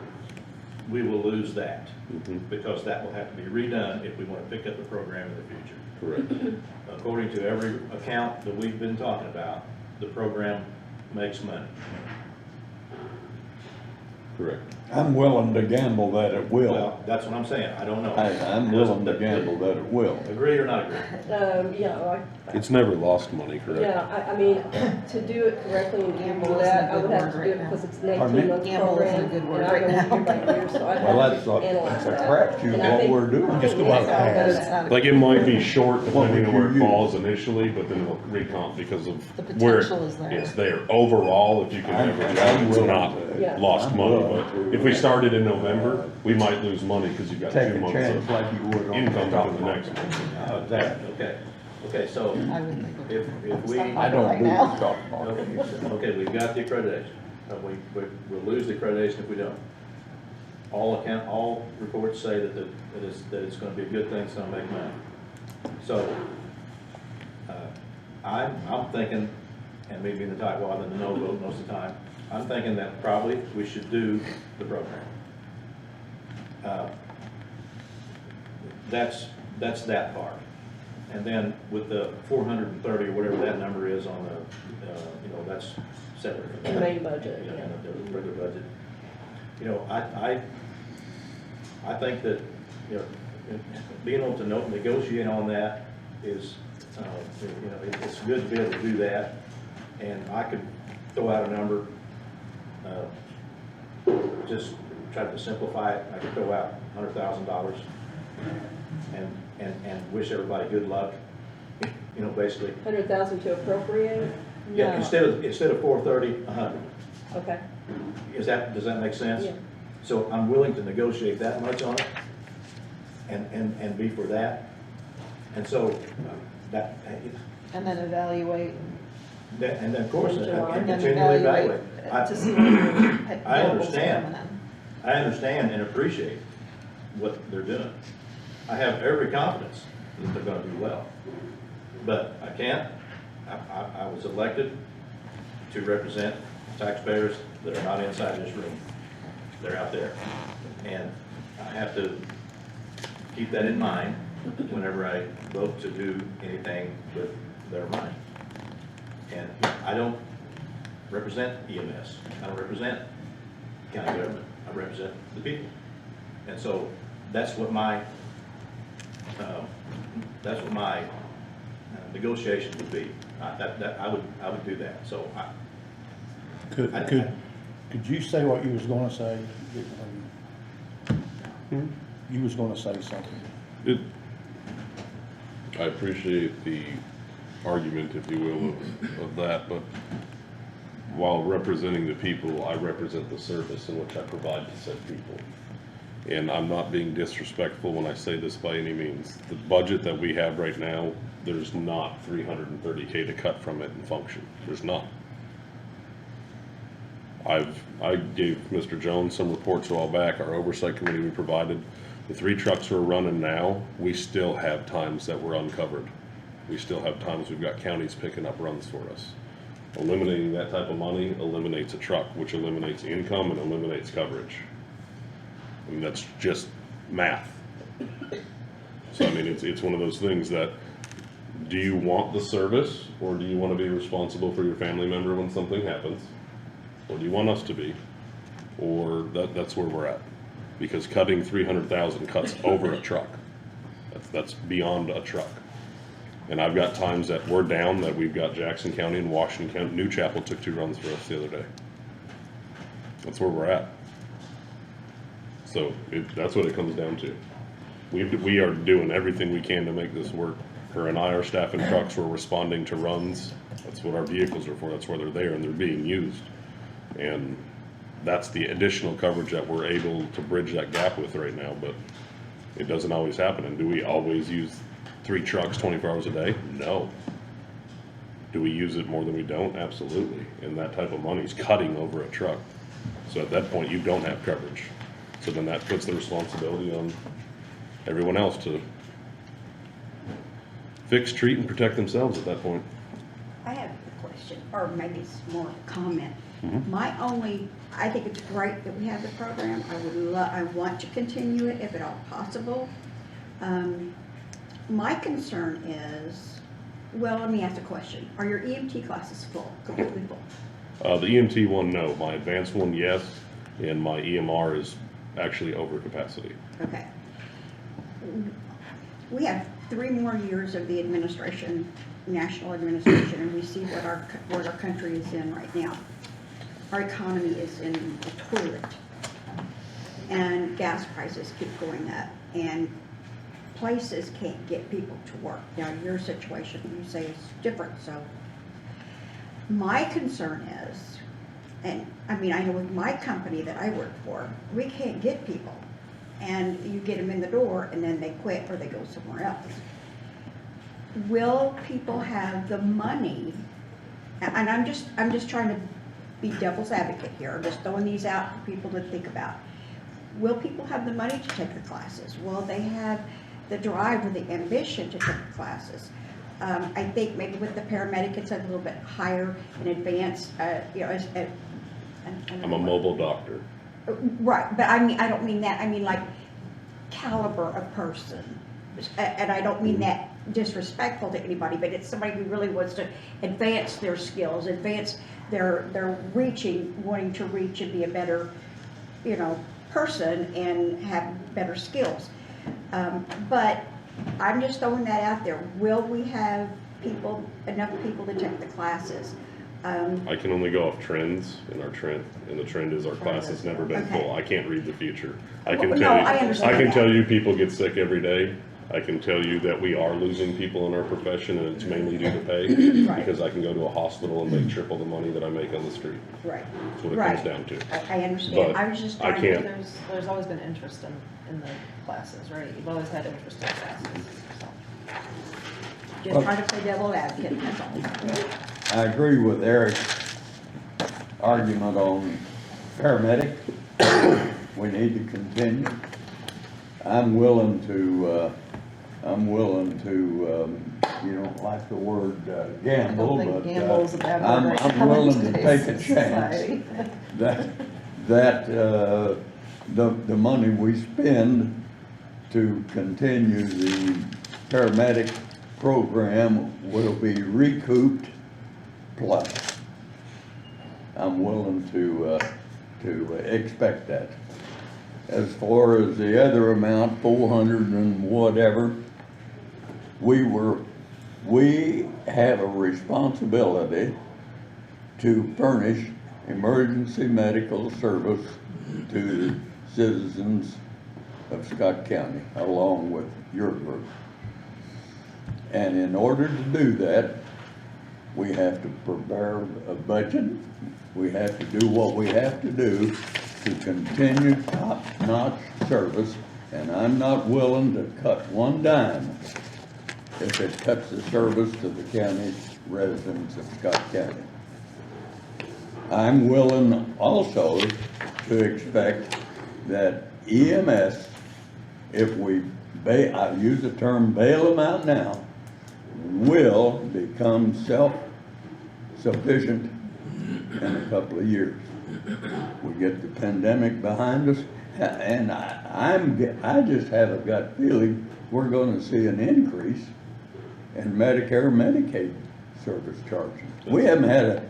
we will lose that, Mhm. because that will have to be redone if we want to pick up the program in the future. Correct. According to every account that we've been talking about, the program makes money. Correct. I'm willing to gamble that it will. Well, that's what I'm saying, I don't know. I'm willing to gamble that it will. Agree or not agree? Yeah, It's never lost money, correct? yeah, I mean, to do it correctly and Gamble do isn't that, a I would good have word to do right it now. because it's an Pardon me? 18-month Gamble program. isn't a good word and right I now. go year by year, so I'd Well, have to analyze a that. crapshoot And I what think- we're doing. I think Just go by the that's how it past. goes. It's not a- Like, it might be short What depending would on where you it use? falls initially, but then it'll recomp because of The where potential is there. it's there. Overall, if you can I'm- average I'm out, it's willing not to- Yeah. lost I'm money, willing but to- if we started in November, we might lose money because you've got Take 2 a months chance of like you would on income the within the stock next market. month. How's that? Okay, so I wouldn't think of it. if we, Stop I don't Right do now. the stock market. okay, we've got the accreditation. We'll lose the accreditation if we don't. All reports say that it's gonna be a good thing, it's gonna make money. So, I'm thinking, and me being the type, well, I'm the no vote most of the time, I'm thinking that probably we should do the program. That's that part. And then with the 430 or whatever that number is on the, you know, that's separate from The that. main budget, You know, yeah. the regular budget. You know, I think that, you know, being able to negotiate on that is, you know, it's good to be able to do that. And I could throw out a number, just try to simplify it. I could throw out $100,000 and wish everybody good luck, you know, basically. 100,000 to appropriate? Yeah, No. instead of 430, 100. Okay, Does that make sense? Yeah. So I'm willing to negotiate that much on it and be for that. And so that, Mm-hmm. And then evaluate, and then of course, In July. and and then continually evaluate evaluate. to see when your I billables understand. coming in. I understand and appreciate what they're doing. I have every confidence that they're gonna do well. But I can't, I was elected to represent taxpayers that are not inside this room. They're out there. And I have to keep that in mind whenever I vote to do anything with their money. And I don't represent EMS. I don't represent county government. I represent the people. And so that's what my negotiation would be. I would do that. So Could you say what you was gonna say? You was gonna say something. I appreciate the argument, if you will, of that, but while representing the people, I represent the service in which I provide to said people. And I'm not being disrespectful when I say this by any means. The budget that we have right now, there's not $330K to cut from it and function. There's not. I gave Mr. Jones some reports a while back, our oversight committee we provided. The 3 trucks we're running now, we still have times that we're uncovered. We still have times we've got counties picking up runs for us. Eliminating that type of money eliminates a truck, which eliminates income and eliminates coverage. I mean, that's just math. So I mean, it's one of those things that, do you want the service, or do you want to be responsible for your family member when something happens? Or do you want us to be? Or that's where we're at. Because cutting 300,000 cuts over a truck. That's beyond a truck. And I've got times that we're down, that we've got Jackson County and Washington County. New Chapel took 2 runs for us the other day. That's where we're at. So that's what it comes down to. We are doing everything we can to make this work. Her and I are staffing trucks. We're responding to runs. That's what our vehicles are for. That's where they're there and they're being used. And that's the additional coverage that we're able to bridge that gap with right now. But it doesn't always happen. And do we always use 3 trucks 24 hours a day? No. Do we use it more than we don't? Absolutely. And that type of money is cutting over a truck. So at that point, you don't have coverage. So then that puts the responsibility on everyone else to fix, treat, and protect themselves at that point. I have a question, or maybe it's more of a comment. Mhm. I think it's great that we have the program. I want to continue it if at all possible. My concern is, well, let me ask a question. Are your EMT classes full, completely full? The EMT one, no. My advanced one, yes. And my EMR is actually over capacity. Okay. We have 3 more years of the administration, national administration, and we see what our country is in right now. Our economy is in the toilet, and gas prices keep going up, and places can't get people to work. Now, your situation, you say is different, so my concern is, and I mean, I know with my company that I work for, we can't get people. And you get them in the door and then they quit or they go somewhere else. Will people have the money? And I'm just trying to be devil's advocate here. I'm just throwing these out for people to think about. Will people have the money to take the classes? Will they have the drive or the ambition to take the classes? I think maybe with the paramedic, it's a little bit higher in advance, you know, I'm a mobile doctor. Right, but I mean, I don't mean that, I mean like caliber of person. And I don't mean that disrespectful to anybody, but it's somebody who really wants to advance their skills, advance their wanting to reach and be a better, you know, person and have better skills. But I'm just throwing that out there. Will we have enough people to take the classes? I can only go off trends, and the trend is our class has never been Okay. full. I can't read the future. I Well, can no, tell you, I understand I can that. tell you people get sick every day. I can tell you that we are losing people in our profession, and it's mainly due to pay, Right. because I can go to a hospital and make triple the money that I make on the street. Right. That's what it Right. comes down to. I understand. But I was just I trying can't- to. There's always been interest in the classes, right? You've always had interest in classes, so. Just trying to play devil advocate, that's all. I agree with Eric's argument on paramedic. We need to continue. I'm willing to, you don't like the word gamble, I don't but think gamble's a bad word right I'm now in willing to today's take a chance society. that the money we spend to continue the paramedic program will be recouped plus. I'm willing to expect that. As far as the other amount, 400 and whatever, we have a responsibility to furnish emergency medical service to the citizens of Scott County, along with your group. And in order to do that, we have to prepare a budget, We have to do what we have to do to continue top-notch service, and I'm not willing to cut one dime if it cuts the service to the county residents of Scott County. I'm willing also to expect that EMS, if we I use the term bail them out now, will become self-sufficient in a couple of years. We get the pandemic behind us, and I just have a gut feeling we're gonna see an increase in Medicare, Medicaid service charges. We haven't had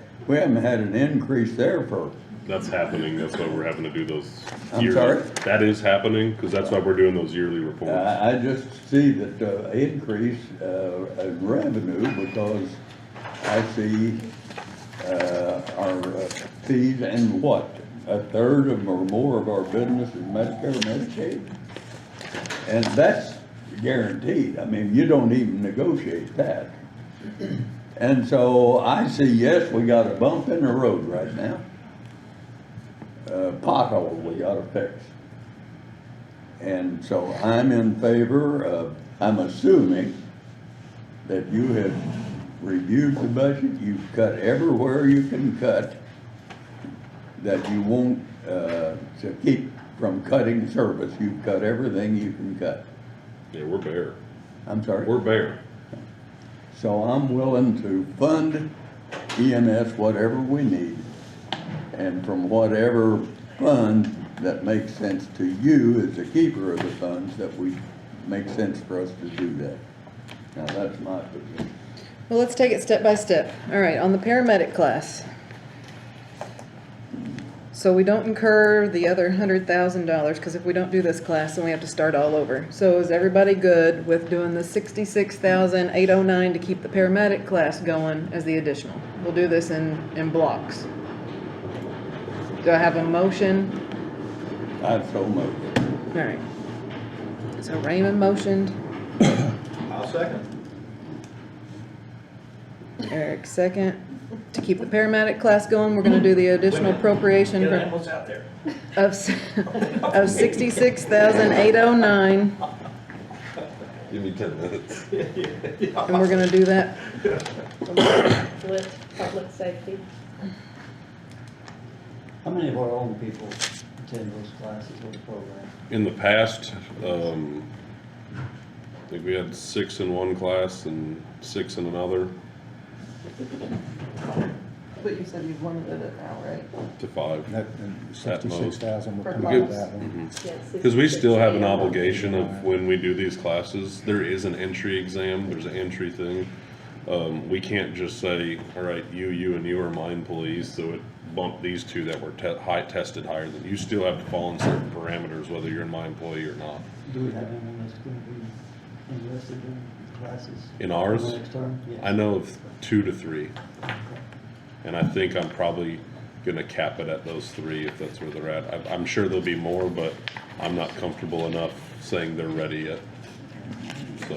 an increase there for. That's happening, that's why we're having to do those I'm yearly. sorry? That is happening, because that's why we're doing those yearly reports. I just see that increase in revenue because I see our fees and what? A third of or more of our business is Medicare, Medicaid. And that's guaranteed. I mean, you don't even negotiate that. And so I see, yes, we got a bump in the road right now. Pothole we gotta fix. And so I'm in favor of, I'm assuming that you have reviewed the budget, you've cut everywhere you can cut, that you won't, to keep from cutting service, you've cut everything you can cut. Yeah, we're bare. I'm sorry? We're bare. So I'm willing to fund EMS whatever we need, and from whatever fund that makes sense to you as the keeper of the funds, that we make sense for us to do that. Now, that's my position. Well, let's take it step by step. All right, on the paramedic class. So we don't incur the other $100,000, because if we don't do this class, then we have to start all over. So is everybody good with doing the $66,809 to keep the paramedic class going as the additional? We'll do this in blocks. Do I have a motion? I've so moved. All right. So Raymond motioned, I'll second. Eric second. To keep the paramedic class going, we're gonna do the additional appropriation Get for animals out there. of $66,809, Give me 10 minutes. and we're gonna do that. Lit public safety. How many of our own people attend those classes with the program? In the past, I think we had 6 in one class and 6 in another, But you said you've limited it now, right? to 5. That, and 66,000 would come For out of both. that one. Because we still have an obligation of when we do these classes, there is an entry exam, there's an entry thing. We can't just say, all right, you and you are my employees, so it bumped these two that were tested higher than you. Still have to fall in certain parameters, whether you're my employee or not. Do we have anyone that's gonna be interested in classes? In ours? Next term? Yeah. I know of 2 to 3, and I think I'm probably gonna cap it at those 3 if that's where they're at. I'm sure there'll be more, but I'm not comfortable enough saying they're ready yet, so.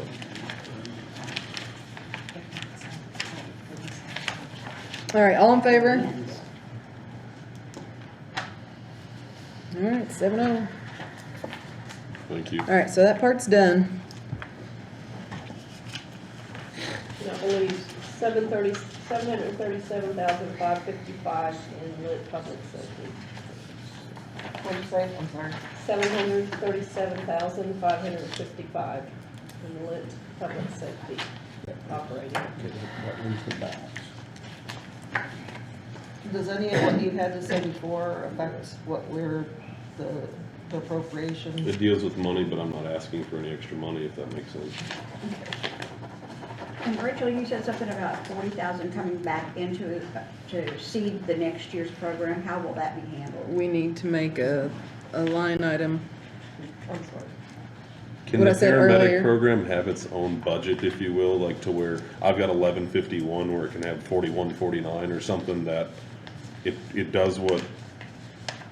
All right, all in favor? All right, 7-0. Thank you. All right, so that part's done. I believe $737,555 in lit public safety. What'd you say? I'm sorry. $737,555 in lit public safety operating. That leaves the balance. Does any of what you had to say before affect what we're, the appropriations? It deals with money, but I'm not asking for any extra money, if that makes sense. And Rachel, you said something about 40,000 coming back into, to seed the next year's program. How will that be handled? We need to make a line item. I'm sorry. Can What the I said earlier. paramedic program have its own budget, if you will, like to where I've got 1151 where it can have 4149 or something that it does what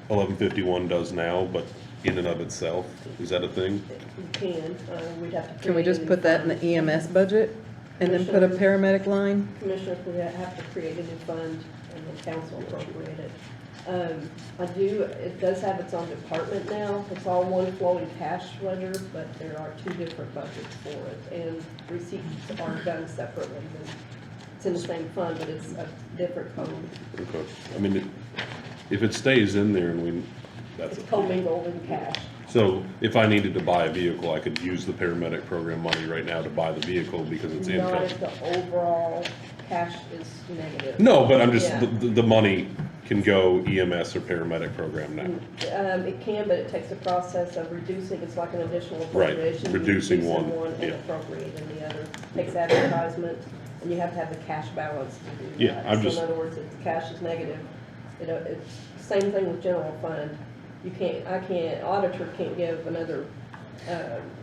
1151 does now, but in and of itself? Is that a thing? We can, we'd have to. Can we create a just new put that in fund. the EMS budget and then put a paramedic line? Commissioners would have to create a new fund and the council appropriate it. It does have its own department now. It's all one flowing cash ledger, but there are two different budgets for it, and receipts are done separately. It's in the same fund, but it's a different code. Okay. I mean, if it stays in there and that's It's it. commingled in cash. So if I needed to buy a vehicle, I could use the paramedic program money right now to buy the vehicle because it's Not income. if the overall cash is negative. No, but I'm just, Yeah. the money can go EMS or paramedic program now. It can, but it takes a process of reducing, it's like an additional Right, appropriation. reducing Reducing one, and yeah. appropriating the other. Takes advertisement, and you have to have the cash balance to do that. Yeah, I'm So just- in other words, if the cash is negative, it's same thing with general fund. Auditor can't give another,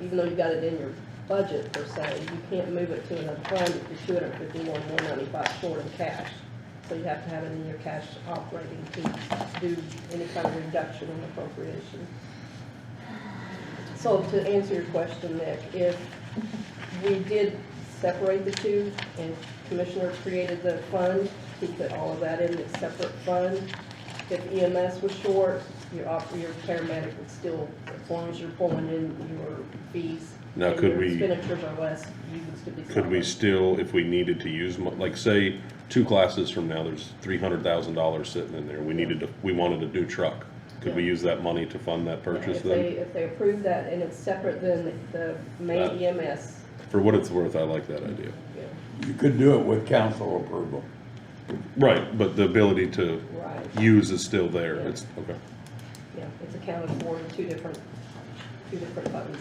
even though you got it in your budget per se, you can't move it to another fund if you're 251,195 short in cash. So you have to have it in your cash operating to do any kind of reduction in appropriation. So to answer your question, Nick, if we did separate the two and Commissioner created the fund, he put all of that in a separate fund. If EMS was short, your paramedic would still, as long as you're pulling in your fees. Now, and could your we- expenditures are less, you would still be. Could we solid. still, if we needed to use, like say, 2 classes from now, there's $300,000 sitting in there, we wanted a new truck. Could we Yeah. use that money to fund that purchase If then? if they approve that and it's separate, then the main EMS, For what it's worth, I like that idea. yeah, You could do it with council approval. Right, but the ability to right, use is still there, Yeah. it's, okay. yeah, it's accounted for in two different funds.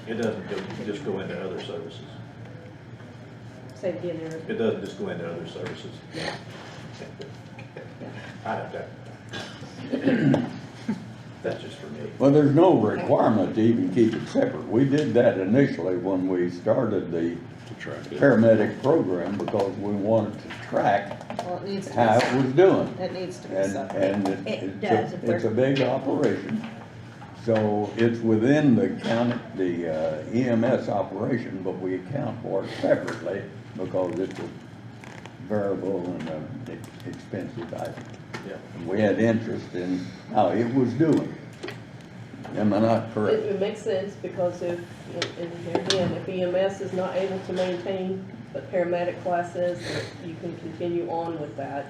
It doesn't just go into other services. Say it again, Eric. It doesn't just go into other services. Yeah. I have that. That's just for me. Well, there's no requirement to even keep it separate. We did that initially when we started the To track it. paramedic program because we wanted to track Well, it needs to be how it separate. was doing. It needs to be And, separate. and It does, if it's a big operation. So it's within the EMS operation, but we account for it separately because it's a variable and expensive item. Yeah. And we had interest in how it was doing. Am I not correct? It makes sense because and here again, if EMS is not able to maintain, but paramedic class is, that you can continue on with that.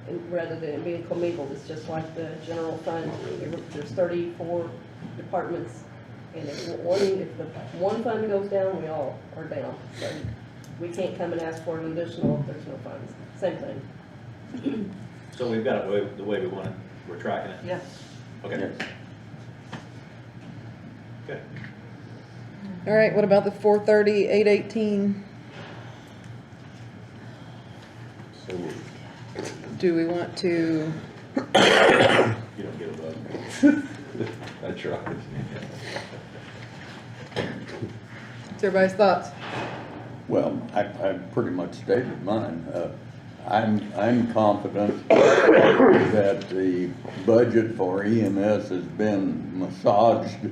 And rather than it being commingled, it's just like the general fund, there's 34 departments. And if the one fund goes down, we all are down. So we can't come and ask for an additional if there's no funds. Same thing. So we've got it the way we want it, we're tracking it? Yes. Okay, Yes. okay. All right, what about the 430, 818? So moved. Do we want to, You don't get a vote. I tried. what's everybody's thoughts? Well, I pretty much stated mine. I'm confident that the budget for EMS has been massaged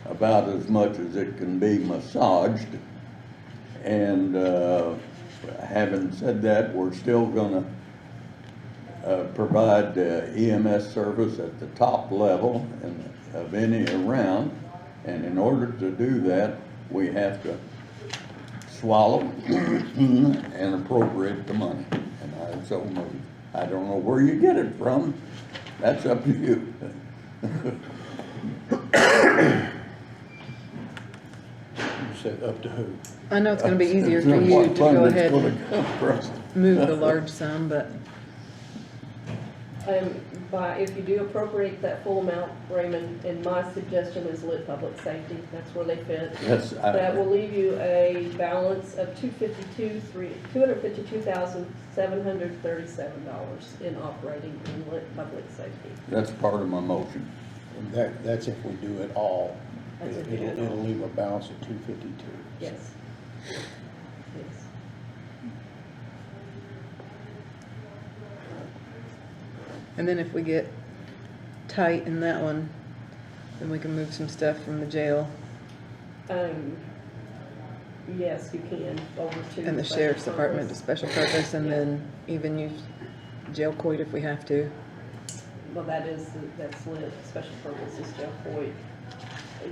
about as much as it can be massaged. And having said that, we're still gonna provide EMS service at the top level of any around. And in order to do that, we have to swallow and appropriate the money. And I so move. I don't know where you get it from. That's up to you. You said up to who? I know it's gonna be easier for you to go ahead and and. move the large sum, but If you do appropriate that full amount, Raymond, and my suggestion is lit public safety, that's where they fit. Yes, That will leave you a balance of $252,737 in operating in lit public safety. that's part of my motion. And that's if we do it all. That's if you do it all. It'll leave a balance of 252. Yes. Yes. and then if we get tight in that one, then we can move some stuff from the jail. Yes, you can, over to. And the special sheriff's department to purpose. special purpose, and then even use jail court if we have to. Well, that's lit, special purpose is jail point.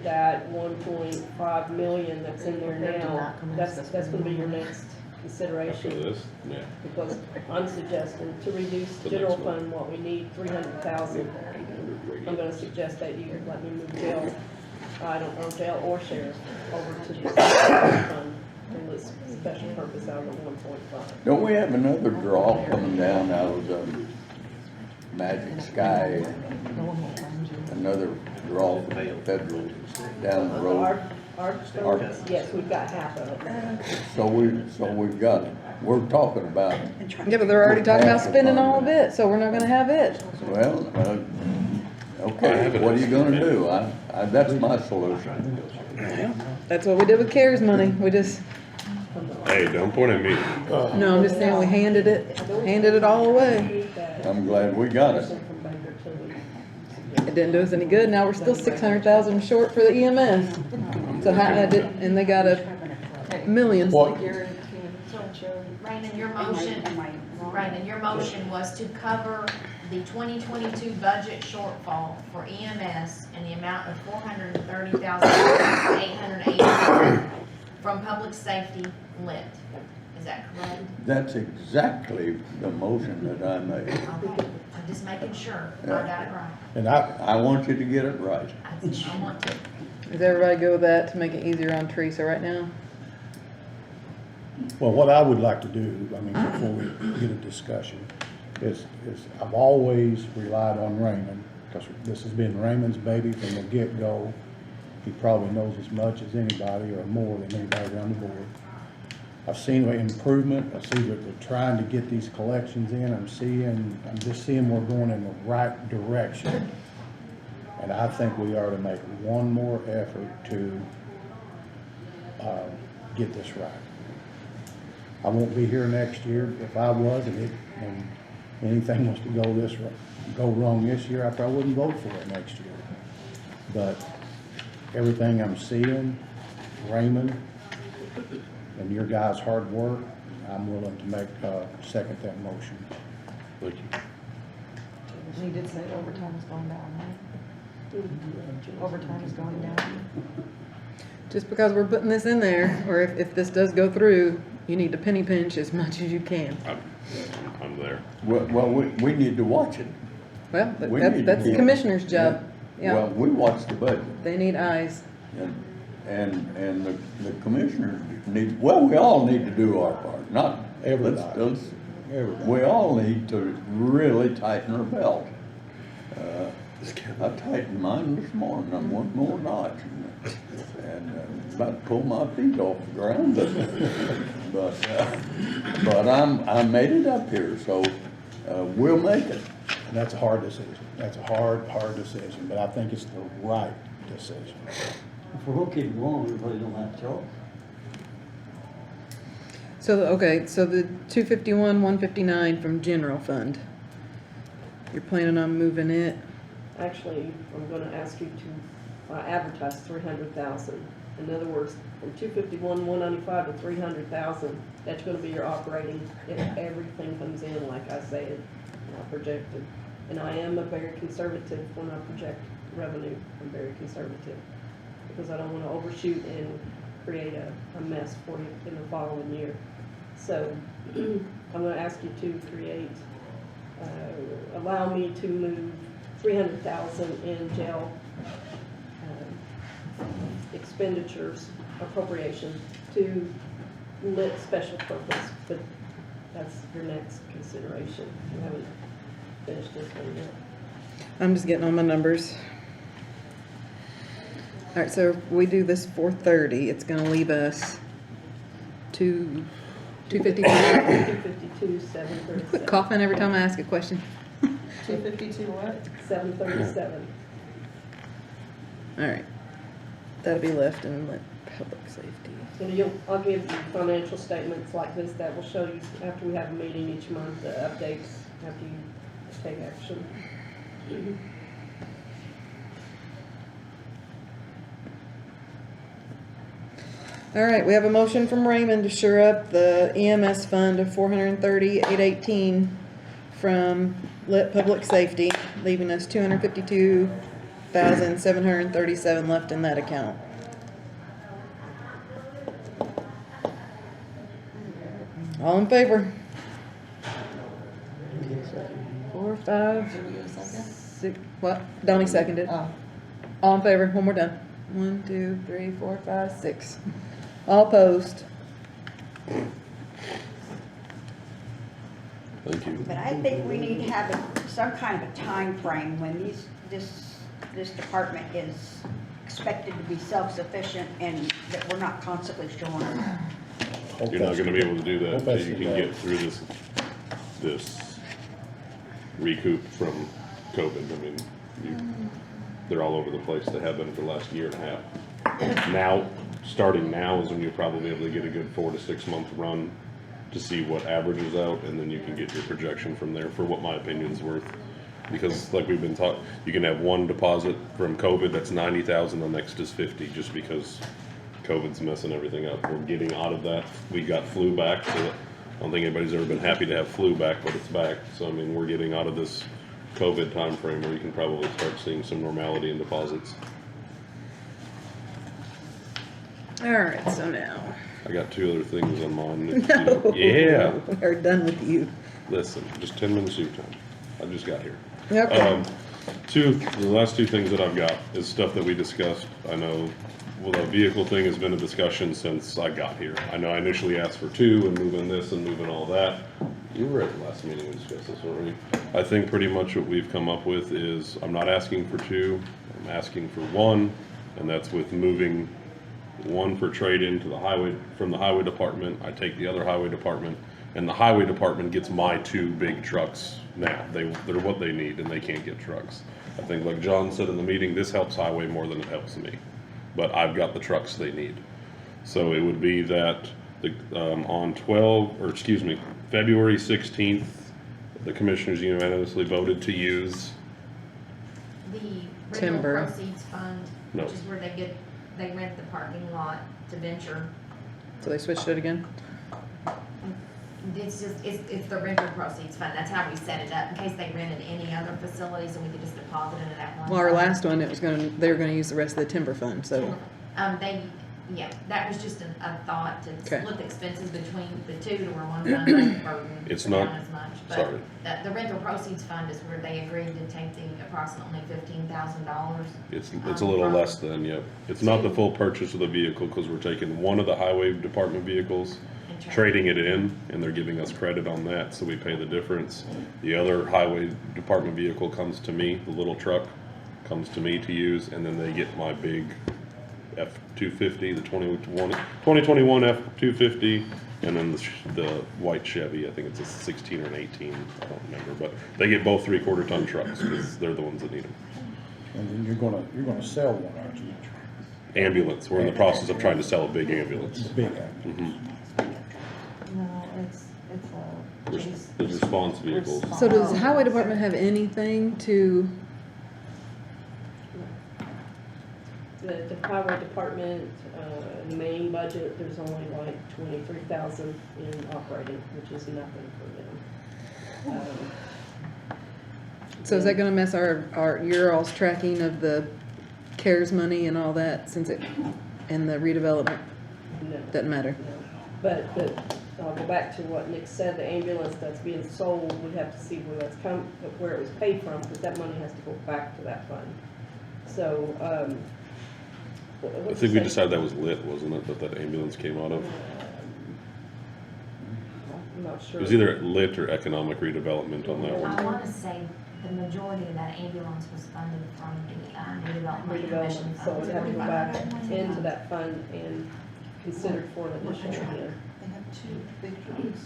That 1.5 million that's in there now, that's gonna be your next After consideration. this, yeah. Because I'm suggesting to reduce The general next one. fund, what we need, 300,000. I'm gonna suggest that you let me move jail, I don't know, jail or sheriff, over to the special fund, and this special purpose out of the 1.5. Don't we have another draw coming down out of the Magic Sky? No one will find you. Another draw from the federal down the road? Our, yes, we've got half of it. So we've got, we're talking about, And trying Yeah, to but they're already talking about Half the spending all fund. of it, so we're not gonna have it. well, I okay, have it what are as- you gonna do? That's my solution. That's what we did with CARES money. We just, Hey, don't point at me. no, I'm just saying we handed it all away. I'm glad we got it. It didn't do us any good. Now we're still 600,000 short for the EMS. So how, and they got a million. What? Raymond, your motion, Raymond, your motion was to cover the 2022 budget shortfall for EMS in the amount of $430,880 from public safety lit. Is that correct? That's exactly the motion that I made. Okay, I'm just making sure I got it right. And I want you to get it right. I want to. Does everybody go with that to make it easier on Teresa right now? well, what I would like to do, I mean, before we get a discussion, is I've always relied on Raymond, because this has been Raymond's baby from the get-go. He probably knows as much as anybody, or more than anybody around the board. I've seen the improvement, I see that they're trying to get these collections in, I'm just seeing we're going in the right direction. And I think we ought to make one more effort to, get this right. I won't be here next year. If I was, and anything was to go wrong this year, I probably wouldn't vote for it next year. But everything I'm seeing, Raymond, and your guys' hard work, I'm willing to second that motion. Thank you. You did say overtime is going down, right? Overtime is going down. Just because we're putting this in there, or if this does go through, you need to penny pinch as much as you can. I'm there. Well, we need to watch it. Well, We need to that's the keep- commissioner's job. Well, Yeah, we watch the budget, they need eyes. and the commissioners need, well, we all need to do our part, not Everybody. let's- we all need to really tighten our belt. I tightened mine this morning, I'm one more notch, and about to pull my feet off the ground, but I made it up here, so, we'll make it. And that's a hard decision. That's a hard decision, but I think it's the right decision. If we're gonna keep going, we really don't have a choice. So, okay, so the 251, 159 from general fund. You're planning on moving it? Actually, I'm gonna ask you to advertise 300,000. In other words, from 251, 195 to 300,000, that's gonna be your operating, if everything comes in like I said, I projected. And I am a very conservative when I project revenue, I'm very conservative. Because I don't wanna overshoot and create a mess for you in the following year. So, I'm gonna ask you to create, allow me to move 300,000 in jail expenditures appropriation to lit special purpose, but that's your next consideration. You haven't finished this one yet. I'm just getting all my numbers. All right, so if we do this 430, it's gonna leave us 255. 252, 737. Quit coughing every time I ask a question. 252 what? 737. All right, that'll be left in lit public safety. And I'll give you financial statements like this that will show you after we have a meeting each month, the updates after you take action. All right, we have a motion from Raymond to shore up the EMS fund of $430,818 from lit public safety, leaving us $252,737 left in that account. All in favor? 4, 5, 6, what? Donnie seconded. Oh, All in favor, one more time. 1, 2, 3, 4, 5, 6. All opposed. Thank you. But I think we need to have some kind of a time frame when this department is expected to be self-sufficient and that we're not constantly showing them. You're not gonna be able to do that Hope until that's you the can day. get through this recoup from COVID. I mean, they're all over the place. They have been for the last year and a half. Now, starting now is when you'll probably be able to get a good 4 to 6 month run to see what averages out, and then you can get your projection from there for what my opinion's worth. Because like we've been taught, you can have one deposit from COVID that's 90,000, the next is 50, just because COVID's messing everything up. We're getting out of that. We got flu back, so I don't think anybody's ever been happy to have flu back, but it's back. So I mean, we're getting out of this COVID timeframe where you can probably start seeing some normality in deposits. All right, so now. I got 2 other things on mine. No. Yeah, We're done with you. listen, just 10 minutes of your time. I just got here. Okay. The last 2 things that I've got is stuff that we discussed. I know, well, the vehicle thing has been a discussion since I got here. I know I initially asked for 2 and moving this and moving all that. You were at the last meeting we discussed this, weren't we? I think pretty much what we've come up with is, I'm not asking for 2, I'm asking for 1, and that's with moving 1 for trade-in to the highway, from the highway department. I take the other highway department, and the highway department gets my 2 big trucks now. They're what they need, and they can't get trucks. I think like John said in the meeting, this helps highway more than it helps me. But I've got the trucks they need. So it would be that on February 16th, the commissioners unanimously voted to use, The Timber. rental proceeds fund, No. which is where they rent the parking lot to Venture. So they switched it again? It's the rental proceeds fund, that's how we set it up, in case they rented any other facilities, and we could just deposit into that one. Well, our fund. last one, they were gonna use the rest of the timber fund, so. That was just a thought to Okay. split the expenses between the 2 to where one fund doesn't burden It's down not- as much. sorry. But the rental proceeds fund is where they agreed to take the approximately $15,000. it's a little less than, yep. It's not the full purchase of the vehicle, because we're taking one of the highway department vehicles, And trading it in, and they're giving us credit on that, so we pay the difference. The other highway department vehicle comes to me, the little truck comes to me to use, and then they get my big F-250, the 2021 F-250, and then the white Chevy. I think it's a 16 or an 18, I don't remember, but they get both 3/4 ton trucks, because they're the ones that need them. And then you're gonna sell one, aren't you? Ambulance, we're in the process of trying to sell a big ambulance. It's big ambulance. no, it's The response vehicles. So does the highway department have anything to, The highway department, main budget, there's only like 23,000 in operating, which is nothing for them. so is that gonna mess your all's tracking of the CARES money and all that, since it, and the redevelopment, No. doesn't matter? No. But I'll go back to what Nick said, the ambulance that's being sold, we have to see where it was paid from, because that money has to go back to that fund. So, I think we decided that was lit, wasn't it, that ambulance came out of? I'm not sure. It was either lit or economic redevelopment on that I one. wanna say the majority of that ambulance was funded from the redevelopment commission Redevelopment, so fund. it'd have to go back into that fund and considered for an additional year. They have 2 big trucks.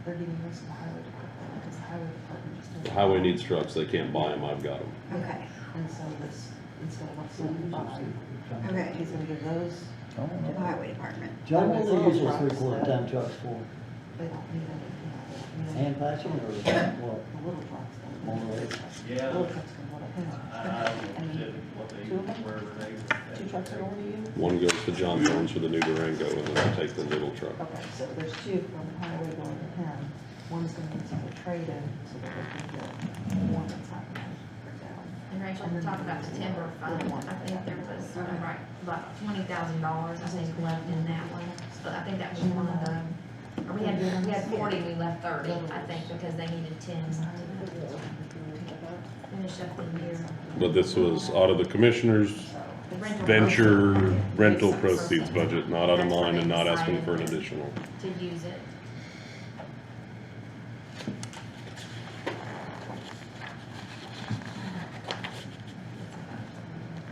They're giving us the highway department, because the highway department just doesn't. The highway needs trucks, they can't buy them, I've got them. Okay, And so this, instead of 175, okay, he's gonna give those, Oh, to the no. highway department. John, what do they use those Trucks 3/4 ton that- trucks for? they don't need any, Hand patching or what? the little trucks. More or less. Little trucks can hold it. And 2 of them, 2 trucks are going to you? One goes to John Thorne's for the new Durango, and then I take the little truck. Okay, so there's two from the highway going to him. One's gonna need some trade-in, so that they can get the one that's not gonna break down. And Rachel, we talked about the timber fund, I think there was, right, about $20,000, I think, left in that one. But I think that was one of the, or we had 40, we left 30, I think, because they needed 10 to finish up the year. But this was out of the commissioner's The rental venture rental proceeds. proceeds budget, not out of That's what mine, they and not asking decided for an additional. To use it.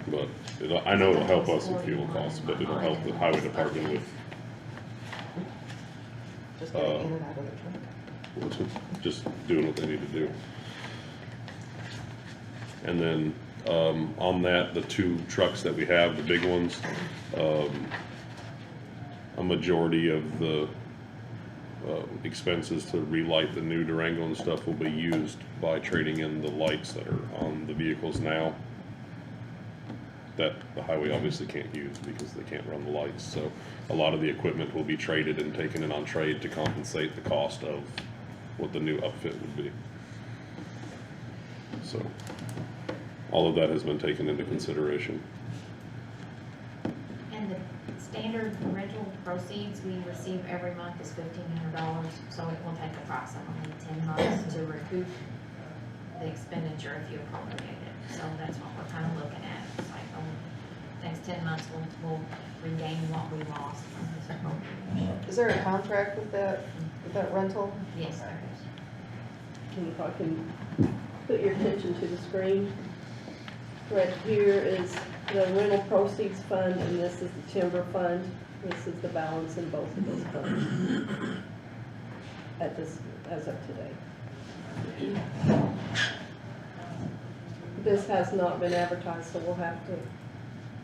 But I know it'll help us in fuel costs, but it'll help the highway department with Just getting in and out of the truck. just doing what they need to do. And then, on that, the two trucks that we have, the big ones, a majority of the, expenses to relight the new Durango and stuff will be used by trading in the lights that are on the vehicles now, that the highway obviously can't use because they can't run the lights. So a lot of the equipment will be traded and taken in on trade to compensate the cost of what the new upfit would be. So all of that has been taken into consideration. And the standard rental proceeds we receive every month is $1,500, so it will take approximately 10 months to recoup the expenditure if you appropriate it. So that's what we're kind of looking at. It's like, next 10 months, we'll regain what we lost from this appropriation. Is there a contract with that rental? Yes, there is. And if I can put your attention to the screen. Right here is the rental proceeds fund, and this is the timber fund. This is the balance in both of those funds at this, as of today. This has not been advertised, so we'll have to,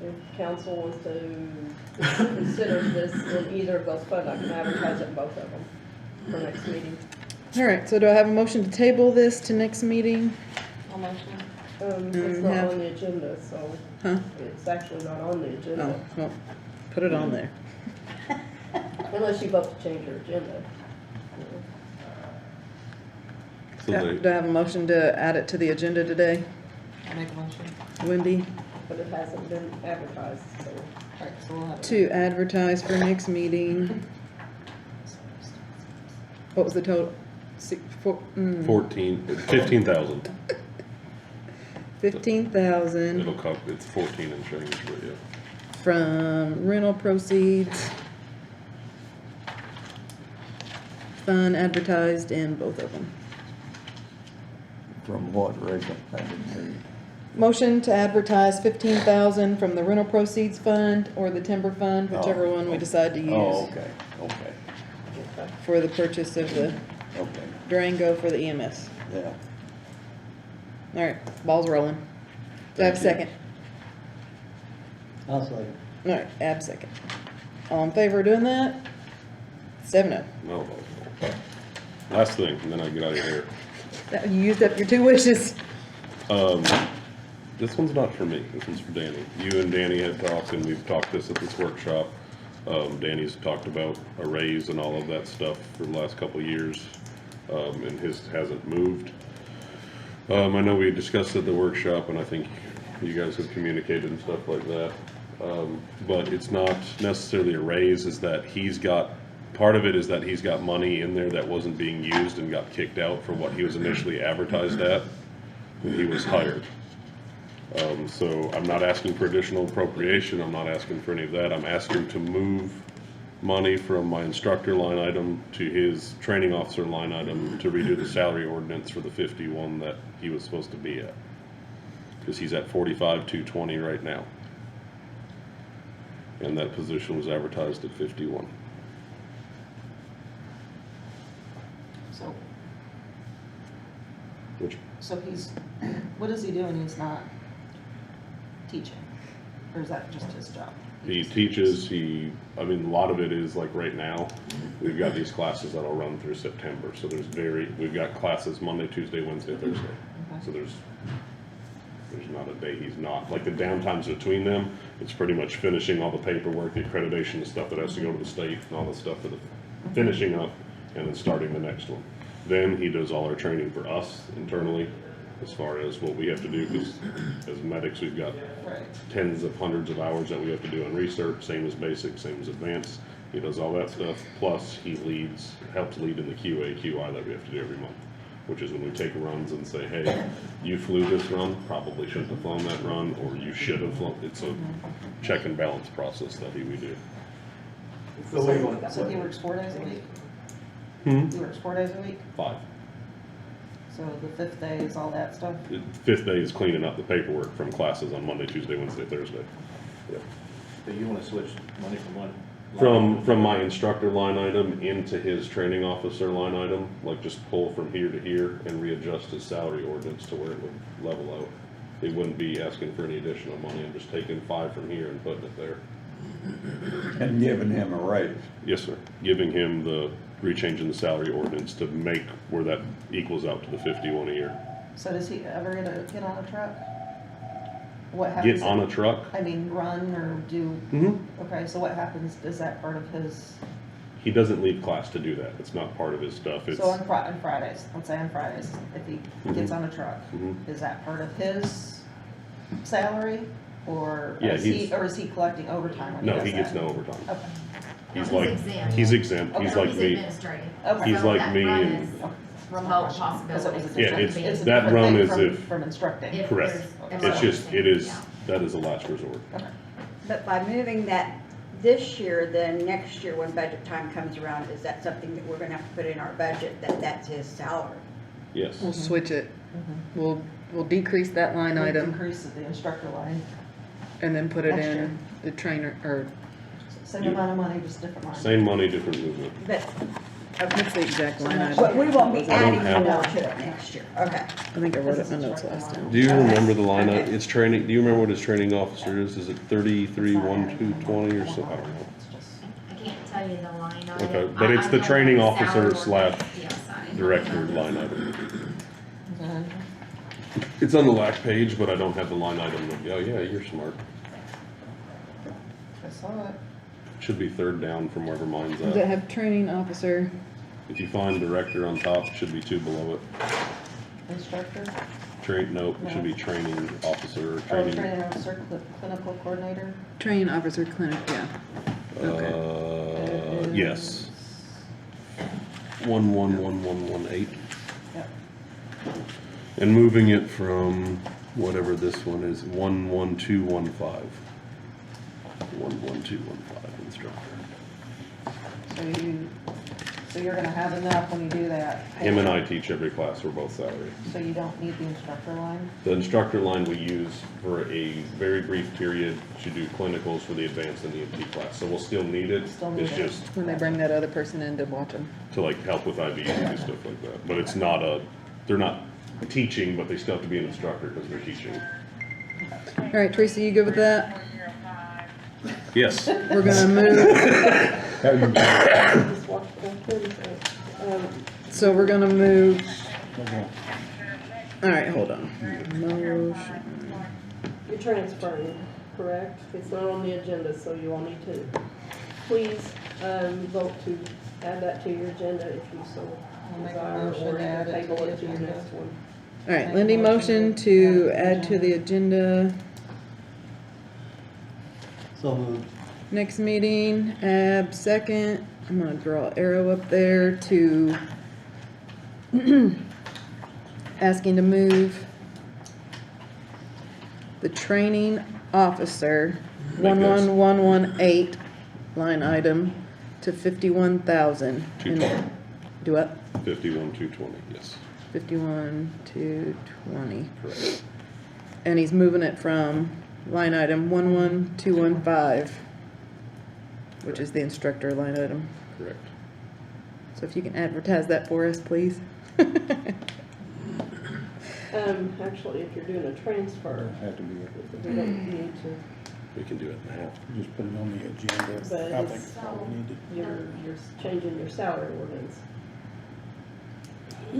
if council wants to consider this in either of those funds, I can advertise it in both of them for next meeting. All right, so do I have a motion to table this to next meeting? I'll motion. It's not on the agenda, so Huh? it's actually not on the Oh, agenda, well, put it on there. unless you vote to change your agenda. So they, Do I have a motion to add it to the agenda today? I'll make a motion. Wendy, But it hasn't been advertised, so. All right, so we'll have. to advertise for next meeting. What was the total? 15,000. 15,000 It'll cover, it's 14 and change, but yeah. from rental proceeds. Fund advertised in both of them. From what, Rachel? I didn't hear you. Motion to advertise 15,000 from the rental proceeds fund or the timber fund, whichever one we decide to use. Oh, okay, For the purchase of the okay, Durango for the EMS. yeah. All right, ball's rolling. Do I have a second? I'll second. All right, Ab second. All in favor of doing that? 7-0. No. Last thing, and then I get out of here. You used up your 2 wishes. This one's not for me, this one's for Danny. You and Danny had talked, and we've talked this at this workshop. Danny's talked about a raise and all of that stuff for the last couple of years, and his hasn't moved. I know we discussed at the workshop, and I think you guys have communicated and stuff like that. But it's not necessarily a raise, is that part of it is that he's got money in there that wasn't being used and got kicked out for what he was initially advertised at when he was hired. So I'm not asking for additional appropriation, I'm not asking for any of that, I'm asking to move money from my instructor line item to his training officer line item to redo the salary ordinance for the 51 that he was supposed to be at. Because he's at 45,220 right now. And that position was advertised at 51. So, Which, so what is he doing? He's not teaching? Or is that just his job? he teaches, a lot of it is like right now, we've got these classes that'll run through September. So we've got classes Monday, Tuesday, Wednesday, Thursday. Okay. So there's There's not a day he's not. Like the downtimes between them, it's pretty much finishing all the paperwork, the accreditation, the stuff that has to go to the state, and all the stuff for the finishing up, and then starting the next one. Then he does all our training for us internally, as far as what we have to do, because as medics, we've got Right. tens of hundreds of hours that we have to do on research, same as basic, same as advanced. He does all that stuff, plus he helps lead in the QA, QI that we have to do every month, which is when we take runs and say, hey, you flew this run, probably shouldn't have flown that run, or you should have flown. It's a check and balance process that we do. So he works 4 days a week? Hmm? He works 4 days a week? 5. So the 5th day is all that stuff? The 5th day is cleaning up the paperwork from classes on Monday, Tuesday, Wednesday, Thursday. Yeah. Do you want to switch money from one? From my instructor line item into his training officer line item, like just pull from here to here and readjust his salary ordinance to where it would level out. He wouldn't be asking for any additional money. I'm just taking 5 from here and putting it there. And giving him a raise. Yes, sir. Giving him the rechanging the salary ordinance to make where that equals out to the 51 a year. So does he ever get on a truck? What happens? Get on a truck? I mean, run or do, Mm-hmm. okay, so what happens, is that part of his, He doesn't leave class to do that. It's not part of his stuff. It's so on Fridays, let's say on Fridays, if he gets on a truck, Mhm. is that part of his salary? Or Yeah, is he collecting overtime when he no, does he gets that? no overtime. Okay, He's No, like exempt. he's exempt. He's Okay. like He's me. administrative. Okay. He's So like that me run and- is Remote Because it possibility. was a Yeah, different- it's- it's a that different run thing is from- if- From instructing. If Correct. there's It's just emergency, it is yeah. that is a last resort. Okay. But by moving that this year, then next year when budget time comes around, is that something that we're gonna have to put in our budget, that that's his salary? Yes. We'll switch it. We'll decrease that line We'll item Increase the instructor line, and then put it Next year. in the trainer, or same amount of money, just different line. Same money, different movement. But, what's the exact line but item? we won't be I don't adding have- more to it next year, okay. I think I wrote it in my notes last time. Do you remember the line? Okay. It's training. Do you remember what his training officer is? Is it 33,120 or so? I don't know. It's just- I can't tell you the line on Okay, it. but it's I the know training the officer salary slash ordinance, yes, I know Director that. line item. Mhm. It's on the last page, but I don't have the line item. Oh yeah, you're smart. I saw it. Should be third down from wherever mine's Does it at. have training officer? If you find director on top, it should be 2 below it. Instructor, Nope, it should be training officer or training training. officer, clinical coordinator. Training officer clinic, yeah. Yes. 111118. Yep. And moving it from whatever this one is, 11215. 11215 instructor. So you're gonna have enough when you do that. Him and I teach every class, we're both salary. So you don't need the instructor line? The instructor line we use for a very brief period to do clinicals for the advanced and EMT class. So we'll still need it. Still need It's it. just When they bring that other person in to watch them. to like help with IVs and do stuff like that. But it's not they're not teaching, but they still have to be an instructor because they're teaching. All right, Teresa, you good with that? Yes. We're gonna move, Just watch back there, so we're gonna move, Okay. all right, hold on. Motion. You're transferring, correct? It's not on the agenda, so you all need to, please, vote to add that to your agenda if you so I'll make a desire, motion or to add it to table the it to your agenda. next one. All right, Lindy motion to add to the agenda So moved. next meeting, Ab second. I'm gonna draw an arrow up there to asking to move the training officer, Make those. 11118 line item to 51,000. 220. Do what? 51,220, yes. 51,220. Correct. And he's moving it from line item 11215, which is the instructor line item. Correct. So if you can advertise that for us, please. Actually, if you're doing a transfer, Doesn't have to be, we don't need to, We can do it now. just put it on the agenda. But I think it's- that's all we need to. you're changing your salary ordinance.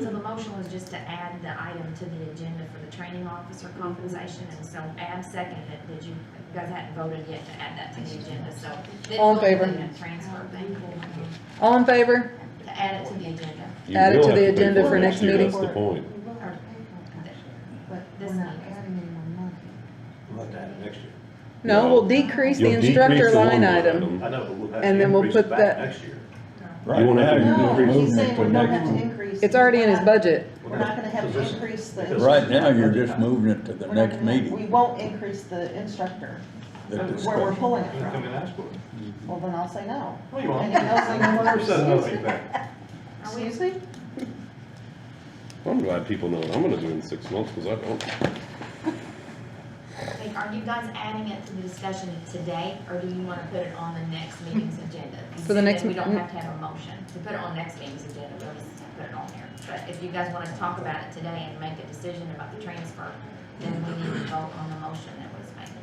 So the motion was just to add the item to the agenda for the training officer compensation, and so Ab seconded it. Did you guys hadn't voted yet to add that to the agenda, so. didn't All in vote favor? on that Transfer thing, All in favor? to add it to the agenda. You Add it will to have the pay agenda it for next year, meeting. That's the point. Or- But This we're not meeting. adding any more money. We'll have to add it next year. No, we'll decrease the You'll decrease instructor the line one item. I know, but we'll have And to then we'll increase it put back that- next year. Right won't have now, to you're No, just he's moving saying it to we're not next. gonna increase. It's already in his budget. We're not gonna have to increase the. Right now, you're just moving it to the We're not next gonna- We meeting. won't increase the instructor, the where we're discussion. pulling it Come from. and ask for it. Well, then I'll say no. No, you won't. Anything else I can Never said no excuse feedback. Excuse me? I'm glad people know what I'm gonna do in 6 months, because I don't. Like, are you guys adding it to the discussion today, or do you wanna put it on the next meeting's agenda? For the next Then we don't m- have to have a motion to put it on next meeting's agenda, we'll just put it on there. But if you guys wanna talk about it today and make a decision about the transfer, then we need to vote on the motion that was made.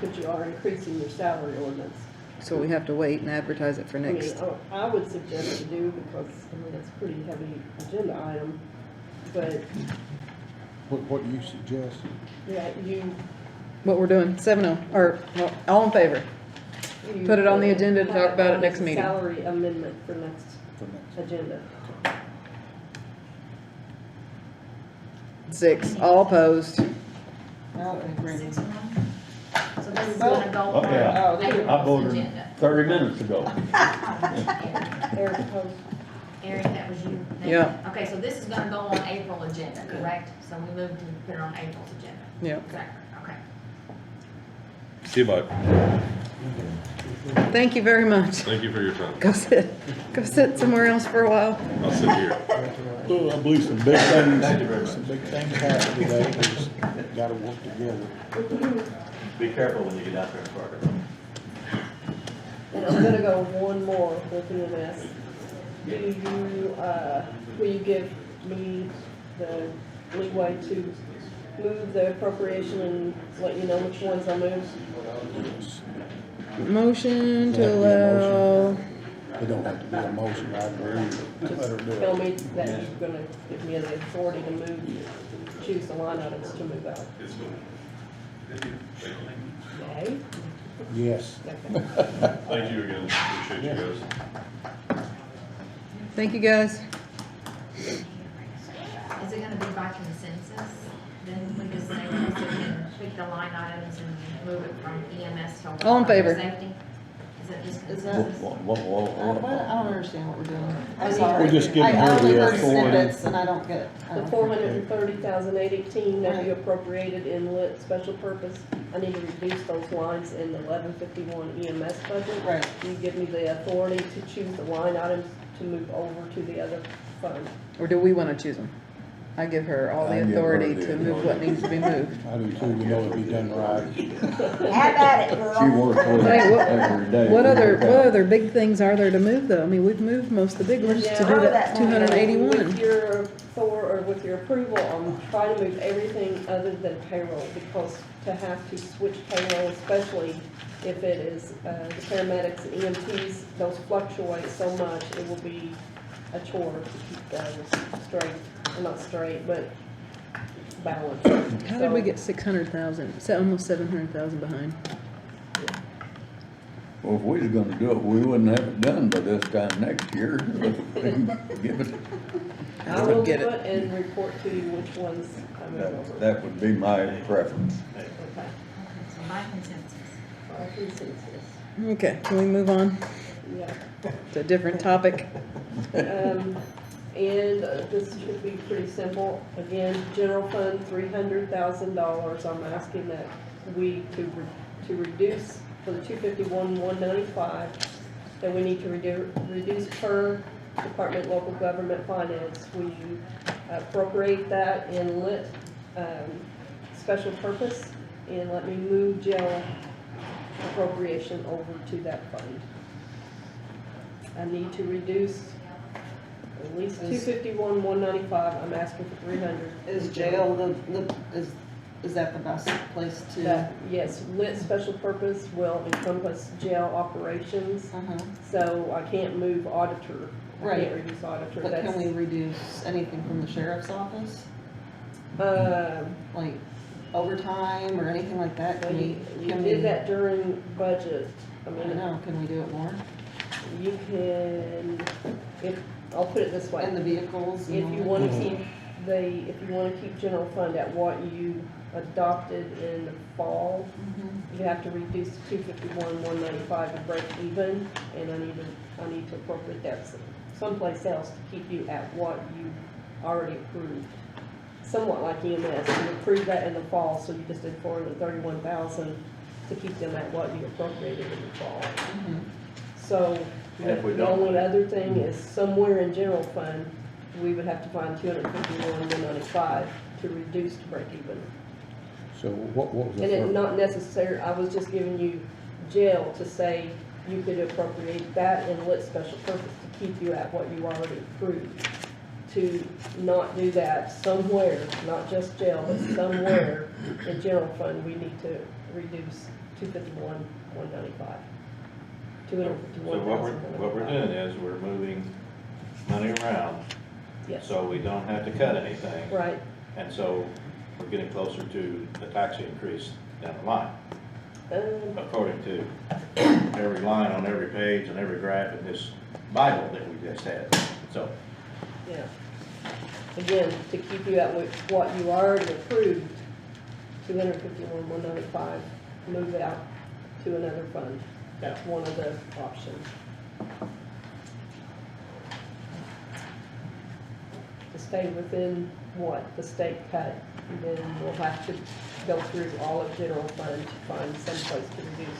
But you are increasing your salary ordinance. So we have to wait and advertise it for I mean, next. I would suggest you do, because, I mean, it's a pretty heavy agenda item. But, What do you suggest? yeah, What we're doing, 7-0, or, well, all in favor? you. Put it on the agenda to have talk about it on next as a meeting. Salary amendment for next For next? agenda. 6, all opposed. No, I agree. 6-1? So this is gonna go on Okay, I April's voted agenda. 30 minutes ago. Eric opposed? Eric, that was you? Yeah. Okay, so this is gonna go on April agenda, correct? So we moved to put it on April's agenda. Yeah. Exactly, okay. See you, bye. Thank you very much. Thank you for your time. Go sit somewhere else for a while. I'll sit here. Well, I believe some big things, some big things happened today, we just gotta work together. Be careful when you get out there in Parker. And I'm gonna go one more with EMS. Do you, will you give me the leeway to move the appropriation and let you know which ones I move? Motion to allow, It don't have to be a motion, I agree, let her do Tell it. me that you're gonna give me the authority to move, choose the line items to move out. Okay? Yes. Okay. Thank you again. Appreciate you guys. thank you guys. Is it gonna be by consensus? Then we just say we can pick the line items and move it from EMS to. All in favor? Safety? Is it just Is consensus? I don't understand what we're doing. I'm We're sorry. just giving I her only the heard authority. snippets and I don't get it. I The don't- 430,818 that you appropriated in lit special purpose, I need to reduce those lines in the 1151 EMS budget. Right. You give me the authority to choose the line items to move over to the other fund. Or do we want to choose them? I give her all I the give her authority the to move what needs to be moved. I do too, you know it'd be done right. Have at it, She girl. works with Hey, it what- every day. What other big things are there to move though? I mean, we've moved most of the big ones to do Yeah, that 281. With your with your approval, I'm trying to move everything other than payroll, because to have to switch payroll, especially if it is the paramedics and EMTs, those fluctuate so much, it will be a chore to keep those straight, or not straight, but balanced. How did we get 600,000, almost 700,000 behind? Well, if we was gonna do it, we wouldn't have it done by this time next year. Give it, I will do Get it. it and report to you which ones I move over. that would be my preference. Okay, So by consensus. by consensus, Okay, can we move on yeah. to a different topic? And this should be pretty simple. Again, general fund, $300,000. I'm asking that we to reduce for the 251-195, that we need to reduce per department local government finance. We appropriate that in lit special purpose, and let me move jail appropriation over to that fund. I need to reduce at least 251-195, I'm asking for 300. Is jail is that the best place to? That, yes, lit special purpose will encompass jail operations, Uh-huh. so I can't move auditor I Right. can't reduce auditor, But that's. can we reduce anything from the sheriff's office? Like overtime or anything like that? Well, Can we, you can we? did that during budget. I I mean, know, can we do it more? you can, I'll put it this way. And the vehicles? If and you all wanna that? keep if you wanna keep general fund at what you adopted in the fall, Mhm. you have to reduce 251, 195 to break even, and I need to appropriate that someplace else to keep you at what you already approved. Somewhat like EMS, you approved that in the fall, so you just did 431,000 to keep them at what you appropriated in the fall. Mhm. So, And if we the don't- only other thing is somewhere in general fund, we would have to find 251, 195 to reduce to break even. So what was the And it first? not necessary, I was just giving you jail to say you could appropriate that in lit special purpose to keep you at what you already approved. To not do that somewhere, not just jail, but somewhere in general fund, we need to reduce 251, 195. So what we're doing is we're moving money around Yes, so we don't have to cut anything. right. And so we're getting closer to the tax increase down the line, according to every line on every page and every graph in this Bible that we just had. So, Yeah. Again, to keep you at what you already approved, 251, 195, move out to another fund. That's one of the options. To stay within what the state cut, then we'll have to go through all of general fund to find some place to reduce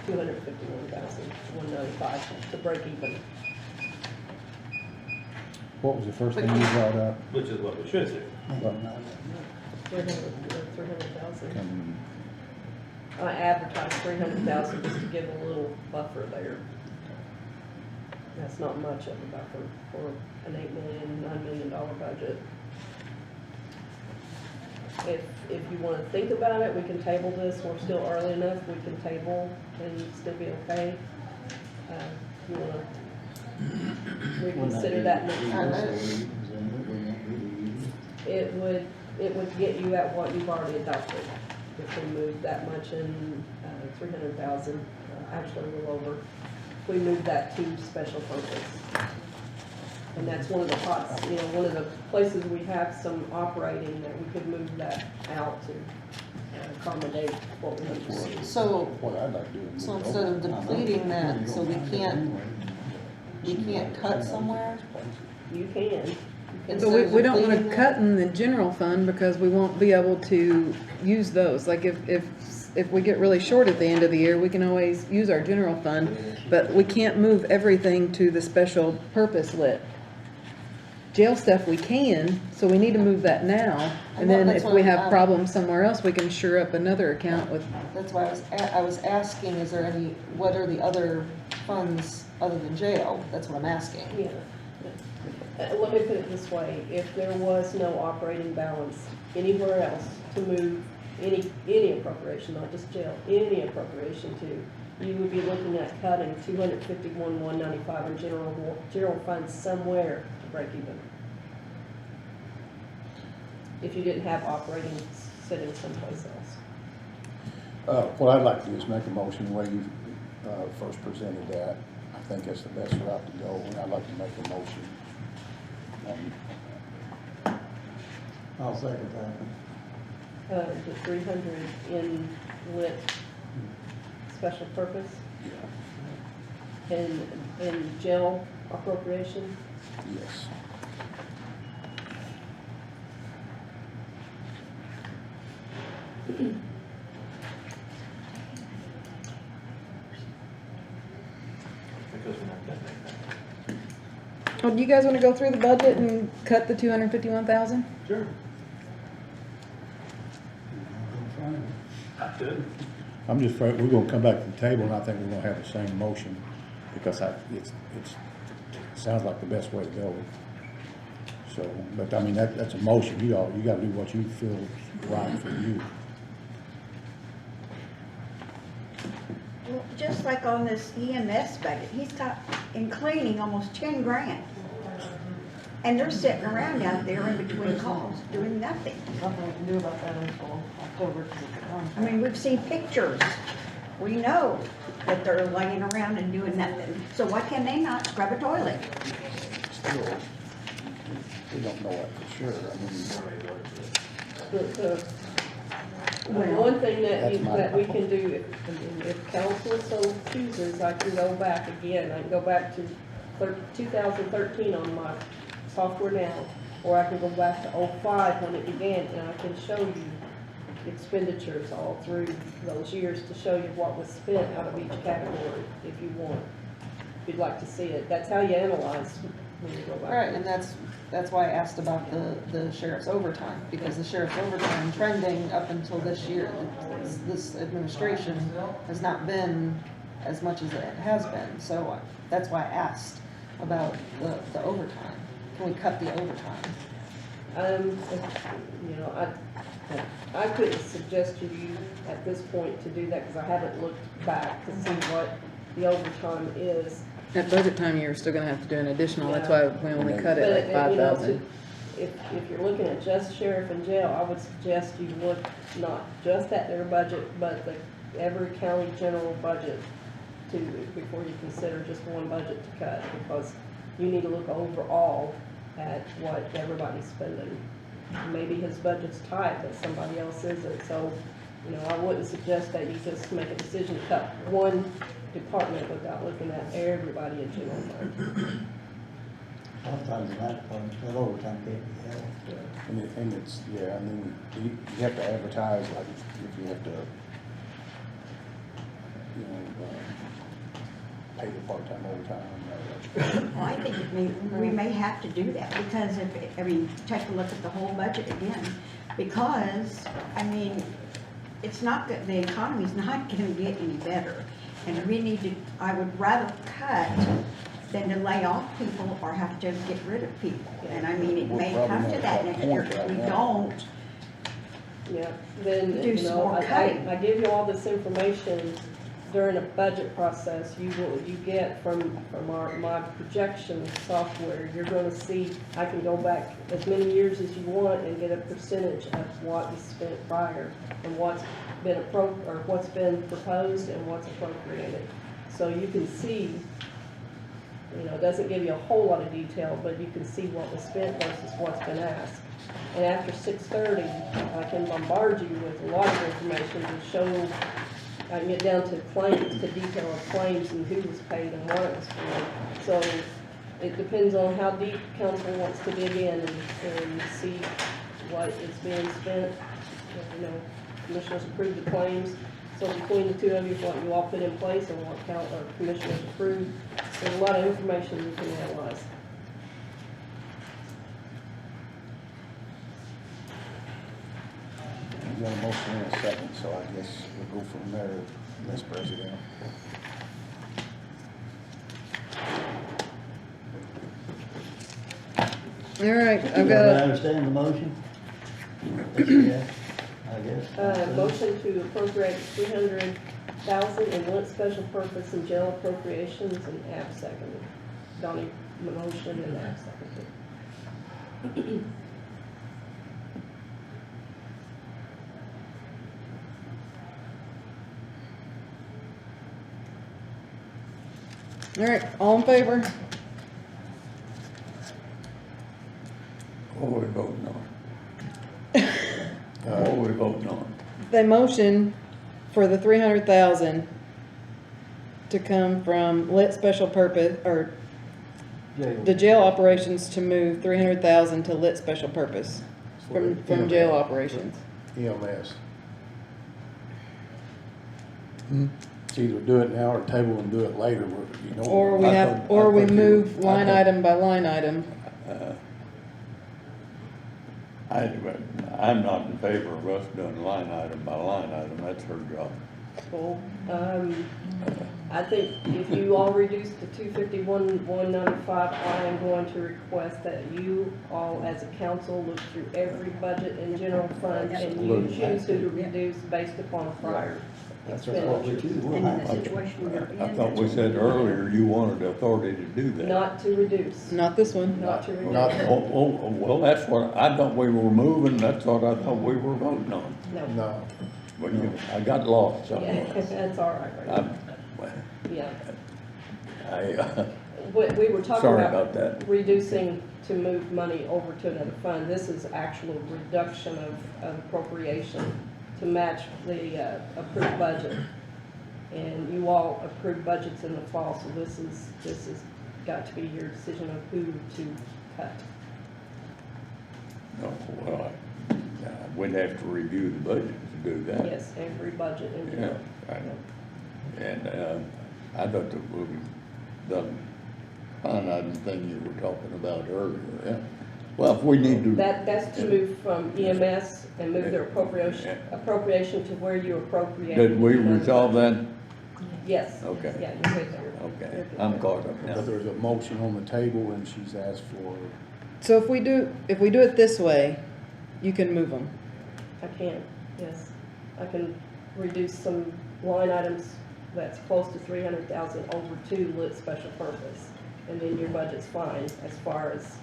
251,195 to break even. What was the first thing you brought up? which is what we should do. What, 300,000. can- I advertised 300,000 just to give a little buffer there. That's not much of a buffer for an $8 million, $9 million budget. If you want to think about it, we can table this. We're still early enough. We can table and still be okay. You want to reconsider that next time? It would get you at what you've already adopted. If we move that much in 300,000, actually a little over, if we move that to special focus. And that's one of the pots, one of the places we have some operating that we could move that out to accommodate what we need to see. So, What I'd like to do is. so move instead over. of depleting that, so we can't cut somewhere? You can. But we don't want to cut in the general fund because we won't be able to use those. Like if we get really short at the end of the year, we can always use our general fund, but we can't move everything to the special purpose lit. Jail stuff we can, so we need to move that now. And then That's if what we have I'm- problems somewhere else, we can sure up another account with, That's why I was asking, is there any, what are the other funds other than jail? That's what I'm asking. Yeah. Let me put it this way, if there was no operating balance anywhere else to move any appropriation, not just jail, any appropriation to, you would be looking at cutting 251, 195 in general funds somewhere to break even. If you didn't have operating sitting someplace else. What I'd like to do is make a motion the way you first presented that. I think that's the best route to go, and I'd like to make a motion. I'll second that. The 300 in lit special purpose and jail appropriation. Yes. Because we're not cutting anything. oh, do you guys want to go through the budget and cut the 251,000? Sure. I could. I'm just afraid, we're gonna come back to the table, and I think we're gonna have the same motion, because it sounds like the best way to go. So, but I mean, that's a motion, you gotta do what you feel is right for you. Well, just like on this EMS budget, he's got, in cleaning, almost 10 grand. And they're sitting around out there in between calls, doing nothing. Nothing we can do about that until October, because it's a contract. I mean, we've seen pictures. We know that they're laying around and doing nothing. So why can they not scrub a toilet? Still, we don't know that for sure. I mean, The Well, one thing that that's my that we problem. can do, if council so chooses, I can go back again, I can go back to 2013 on my software now, or I can go back to '05 when it began, and I can show you expenditures all through those years to show you what was spent out of each category, if you want. If you'd like to see it, that's how you analyze when you go back. Right, and that's why I asked about the sheriff's overtime, because the sheriff's overtime trending up until this year, this administration has not been as much as it has been, so that's why I asked about the overtime. Can we cut the overtime? You know, I couldn't suggest to you at this point to do that, because I haven't looked back to see what the overtime is. At budget time, you're still gonna have to do an additional, that's why we only cut it like But, you know, 5,000. if you're looking at just sheriff and jail, I would suggest you look not just at their budget, but every county general budget too, before you consider just one budget to cut, because you need to look overall at what everybody's spending. Maybe his budget's tight, but somebody else isn't, so, you know, I wouldn't suggest that you just make a decision to cut one department without looking at everybody in general fund. Sometimes in that department, that overtime can't be held. and it's, yeah, and then you have to advertise, like, if you have to, you know, pay the part-time overtime. Well, I think we may have to do that, because take a look at the whole budget again, because, I mean, it's not good, the economy's not gonna get any better. And we need to, I would rather cut than to lay off people or have to get rid of people. And I mean, it may come to that next year if we don't. Yeah, then, Do you some know, more I cutting. give you all this information during a budget process. You get from my projection software, you're gonna see, I can go back as many years as you want and get a percentage of what was spent prior and what's been proposed and what's appropriated. So you can see, you know, it doesn't give you a whole lot of detail, but you can see what was spent versus what's been asked. And after 6:30, I can bombard you with a lot of information to show, I can get down to claims, to detail of claims and who was paid and what it was for. So it depends on how deep council wants to dig in and see what is being spent. You know, commissioners approve the claims. So between the two of you, what you all put in place and what commissioners approve, there's a lot of information you can analyze. We got a motion in a second, so I guess we'll go from there, Mr. President. All right, I've Do I got, understand the motion? Yeah, I guess. Motion to appropriate 300,000 in one special purpose and jail appropriations, and Ab seconded. Donnie motion and Ab seconded. all right, all in favor? What are we voting on? What are we voting on? The motion for the 300,000 to come from lit special purpose, or the jail operations to move 300,000 to lit special purpose from jail operations. EMS. It's either do it now or table and do it later, you know. Or we I have, thought- or I we thought you- move I line thought- item by line item. I'm not in favor of us doing line item by line item, that's her job. Cool. I think if you all reduce to 251,195, I am going to request that you all, as a council, look through every budget and general fund, and you choose who to reduce based upon prior That's what we choose. We'll And in have the to. situation we're in. I thought we said earlier you wanted the authority to do that. Not to reduce, Not this one. not to reduce. Not, Well, that's what, I thought we were moving, that's what I thought we were voting on. No. no. But I got lost Yeah, somewhere. that's all right, right? Yeah. We were talking Sorry about about that. reducing to move money over to another fund. This is actual reduction of appropriation to match the approved budget. And you all approved budgets in the fall, so this is got to be your decision of who to cut. No, well, we'd have to review the budget to do that. Yes, every budget in Yeah, here. and I thought the line item thing you were talking about earlier, yeah. Well, if we need to. That's to move from EMS and move their appropriation to where you appropriate. Did we resolve that? Yes. Okay. Yeah, you're good there. Okay, You're good I'm there. caught up now. But there's a motion on the table and she's asked for, So if we do it this way, you can move them. I can, yes. I can reduce some line items that's close to 300,000 over to lit special purpose. And then your budget's fine as far as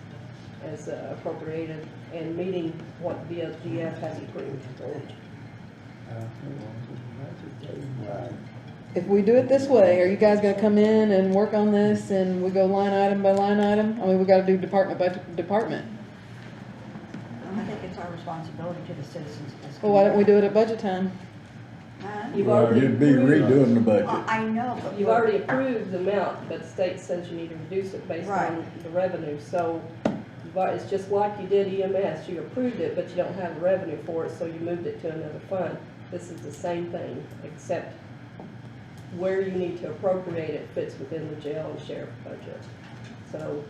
appropriated and meeting what VFGF has approved. If we do it this way, are you guys gonna come in and work on this and we go line item by line item? I mean, we gotta do department by department. I think it's our responsibility to the citizens. of this Well, why don't we community. do it at budget time? You've Well, already you'd be approved- redoing the budget. I know, but. You've already approved the amount, but the state says you need to reduce it based Right. on the revenue. So it's just like you did EMS, you approved it, but you don't have the revenue for it, so you moved it to another fund. This is the same thing, except where you need to appropriate it fits within the jail and sheriff budget. So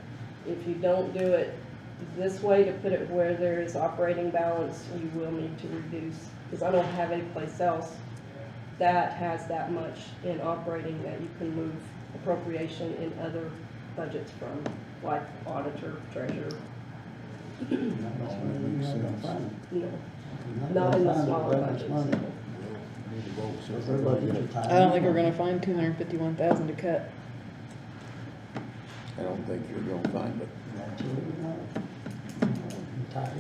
if you don't do it this way to put it where there is operating balance, you will need to reduce, because I don't have any place else that has that much in operating that you can move appropriation in other budgets from, like auditor, treasurer, no, not in the smaller budgets. need to vote. So Their budget is tight. I don't think we're gonna find 251,000 to cut. I don't think you're gonna find it. Absolutely not. Tight.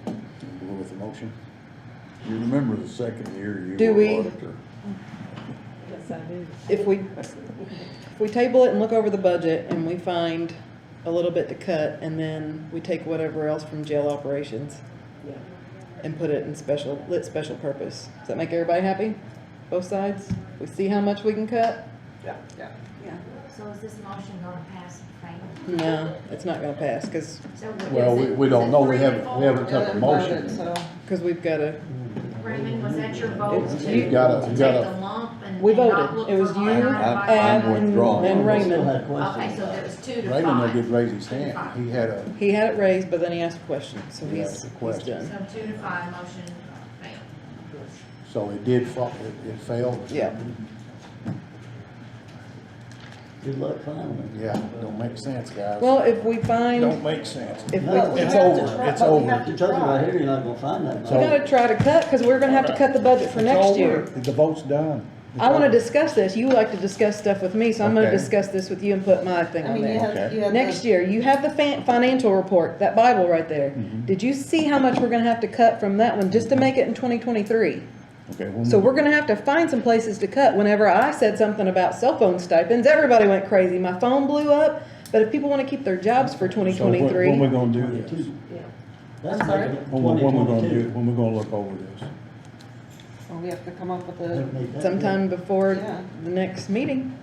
Go with the motion. You remember the second year you Do were we? auditor? Yes, I do. If we table it and look over the budget and we find a little bit to cut, and then we take whatever else from jail operations Yeah. and put it in lit special purpose. Does that make everybody happy? Both sides? We see how much we can cut? Yeah. So is this motion gonna pass and fail? No, it's not gonna pass, cause So what Well, is it? we Is don't it know. 3 We to haven't 4? took a motion. So, we've gotta, Raymond, was that your vote to You gotta- take you gotta- the lump and we and not voted. look It was for you, line item by I'm line Ab, item? withdrawing. and We still Raymond. had questions. Okay, so there was 2 to 5. Raymond did raise his hand. He had a, He had it raised, but then he asked a question, so He he's asked a he's question. done. So 2 to 5, motion failed. so it did, it failed. Yeah. Good luck finding it. Yeah, don't make sense, guys. Well, if we Don't find, make sense. if we, No. we It's have to over, try- it's but we over. have to You're talking try. about here, you're not gonna find that. So- gotta try to cut, cause we're gonna have to cut the budget for It's next over. year. The vote's done. It's I wanna over. discuss this, you like to discuss stuff with me, so I'm gonna Okay. discuss this with you and put my thing I on mean, you there. have, Okay. you have. Next the- year, you have the financial report, that Bible right there. Mm-hmm. Did you see how much we're gonna have to cut from that one just to make it in 2023? Okay, So we're gonna have to find some places to cut. Whenever I said something about cell phone stipends, everybody went crazy. My phone blew up. But if people wanna keep their jobs for So when we 2023, gonna do this? Yeah. That's I'm sorry? making it When we gonna 2022. when we gonna look over this? Well, we have to come up with a, Don't need that. sometime before Yeah. the next meeting.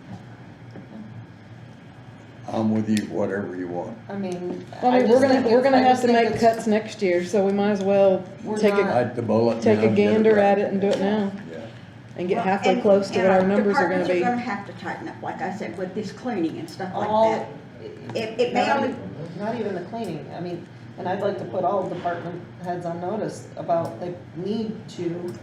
I'm with you, whatever you want. I mean. Well, I mean, just we're think gonna it's- I have just to think make it's- cuts next year, so we might as well We're take not- a, Bite the bullet. take now a and get gander done. at it and do it now. Yeah. And get Well, halfway and- close to and what our numbers are gonna departments be. are gonna have to tighten up, like I said, with this cleaning and stuff like All, that. It may not, only, not even the cleaning, I mean, and I'd like to put all department heads on notice about they need to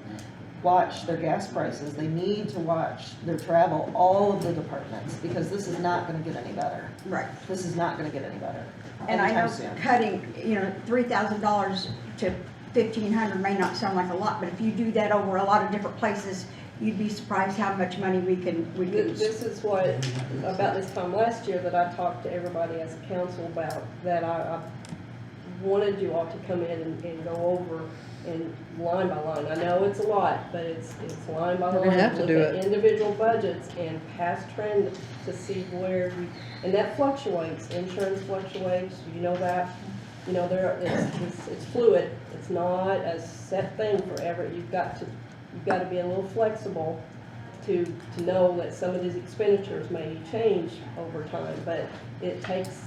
watch their gas prices, they need to watch their travel, all of the departments, because this is not gonna get any better. right. This is not gonna get any better And I know anytime soon. cutting, $3,000 to 1,500 may not sound like a lot, but if you do that over a lot of different places, you'd be surprised how much money we can. This is what, about this time last year that I talked to everybody as a council about, that I wanted you all to come in and go over and line by line. I know it's a lot, but it's line by line. We're gonna have to do Look at it. individual budgets and past trend to see where we, and that fluctuates, insurance fluctuates, you know that. You know, it's fluid, it's not a set thing forever. You've got to be a little flexible to know that some of these expenditures may change over time, but it takes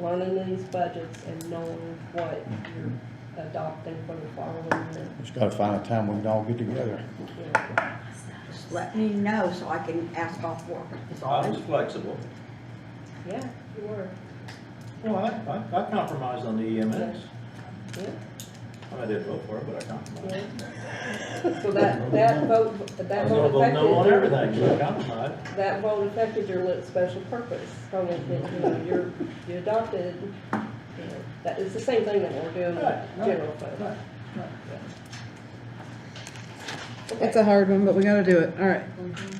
learning these budgets and knowing what you're adopting for the following year. Just gotta find a time we can all get together. Yeah. Just let me know so I can ask off work. That's all. I was flexible. Yeah, you were, Well, I compromised on the EMS. yeah, I didn't vote for it, but I compromised. yeah. So that vote I was gonna vote no on affected, everything, but I compromised. that vote affected your lit special purpose. So, you know, you adopted, you know, that, it's the same thing that we're doing Right, with general fund. Right, right. It's a hard one, but we gotta do it. All right.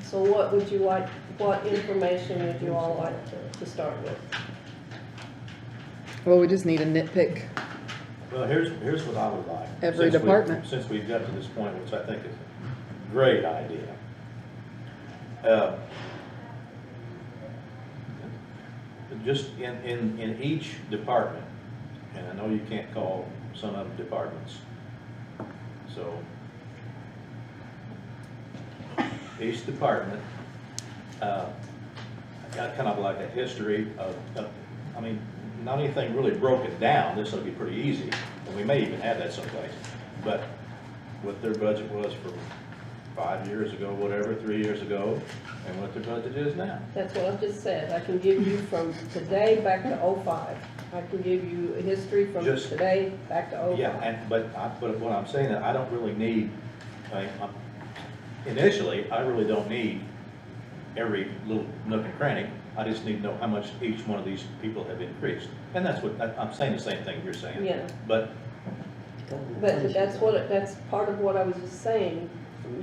So what would you like, what information would you all like to start with? Well, we just need a nitpick. Well, here's what I would like. Every Since we- department. Since we've got to this point, which I think is a great idea. Just in each department, and I know you can't call some of them departments, so each department, got kind of like a history of, I mean, not anything really broken down, this will be pretty easy, and we may even have that someplace, but what their budget was for 5 years ago, whatever, 3 years ago, and what their budget is now. That's what I've just said. I can give you from today back to '05. I can give you a history from Just- today back to '05. Yeah, but what I'm saying, that I don't really need, initially, I really don't need every little nook and cranny. I just need to know how much each one of these people have increased. And that's what, I'm saying the same thing you're saying. Yeah. But, But that's part of what I was just saying.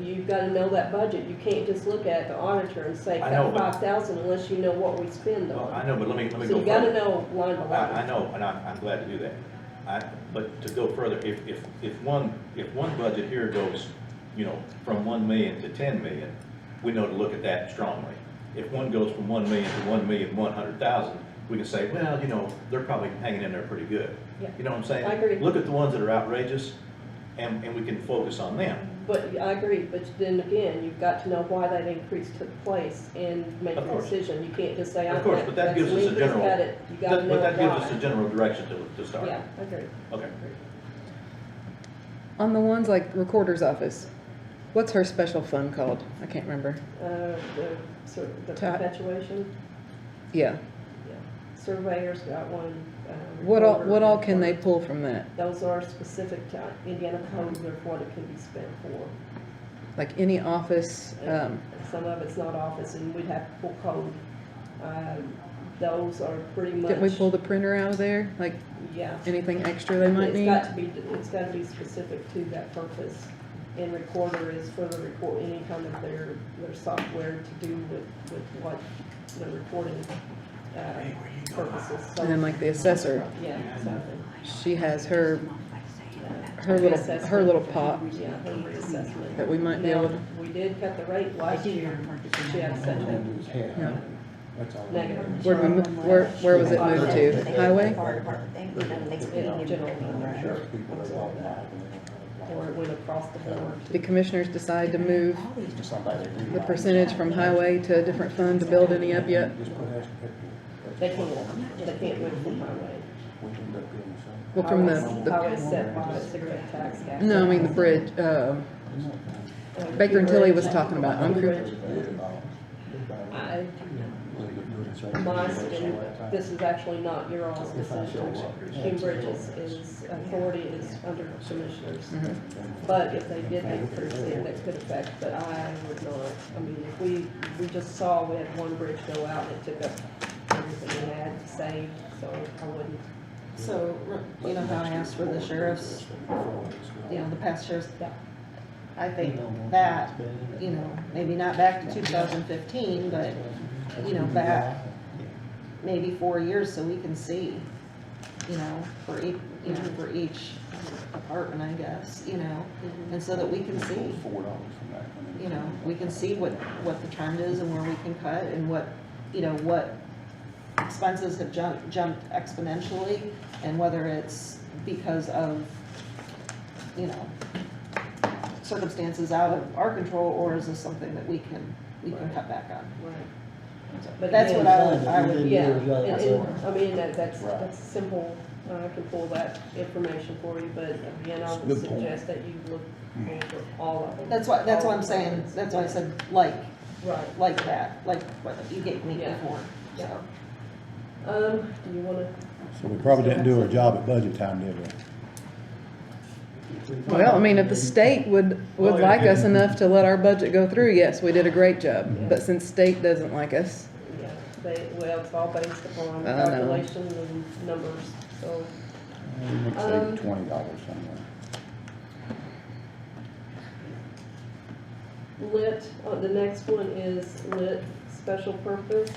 You've got to know that budget. You can't just look at the auditor and say, I know, cut but- 5,000 unless you know what we spend well, on. I know, but let me So go you got to further. know line by line. I know, and I'm glad to do that. But to go further, if one budget here goes, you know, from 1 million to 10 million, we know to look at that strongly. If one goes from 1 million to 1,100,000, we can say, well, you know, they're probably hanging in there pretty good. Yeah. You know what I'm saying? I agree. Look at the ones that are outrageous, and we can focus on them. But I agree, but then again, you've got to know why that increase took place and make Of a course. decision. You can't just say, Of course, but that gives us a general, got it. You got to know but that gives us a why. general direction to start. Yeah, I agree. Okay. On the ones like recorder's office, what's her special fund called? I can't remember. The Ta- perpetuation, Yeah. yeah. Surveyor's got one. What all recorder. can they pull from that? Those are specific to Indiana code of what it can be spent for. Like any office, Some of it's not office, and we'd have to pull code. Those are pretty much. didn't we pull the printer out of there? Like Yeah. anything extra they might need? It's got to be specific to that purpose. And recorder is for the record, any kind of their software to do with what the recording purposes. So- And then like the assessor, Yeah, exactly. she has her little Reassessment. pot Yeah, her reassessment. that we might be Now, able to. we did cut the rate last year. She had such a Yeah. That's all. negative. Where was it moved to? Highway? In general, or it went across the board. Did commissioners decide to move the percentage from highway to a different fund to build any up yet? They can't move from highway. Well, from the, Highway's set by the cigarette tax. gas no, I mean the tax. bridge, Baker and Tilly was talking about Bridge. This is actually not your all's decision. Cambridge is authority is under commissioners. But if they did make a decision, that could affect, but I would not. I mean, if we just saw we had one bridge go out and it took up everything we had saved, so I wouldn't. So, you know how I asked for the sheriff's, you know, the past sheriff's, Yeah. I think that, you know, maybe not back to 2015, but, you know, back maybe 4 years so we can see, you know, for each, you know, for each department, I guess, you know, and so that we can see, $4 from that one. you know, we can see what the trend is and where we can cut and what, you know, what expenses have jumped exponentially and whether it's because of, you know, circumstances out of our control, or is this something that we can cut back on? Right. So But that's again, what I would, Yeah, that's I mean, that's Right. simple, I can pull that information for you, but again, I would Good point. suggest that you look over all of them. that's what all I'm of saying, them. that's why I said like Right. that, like what you gave me Yeah. before, so. Do you wanna, So we probably didn't do our job at budget time, did we? Well, I mean, if the state would like us enough to let our budget go through, yes, we did a great job. But since state doesn't like us, yeah, well, it's all based upon I know. calculation and numbers, so. Let's say $20 somewhere. Lit, the next one is lit special purpose.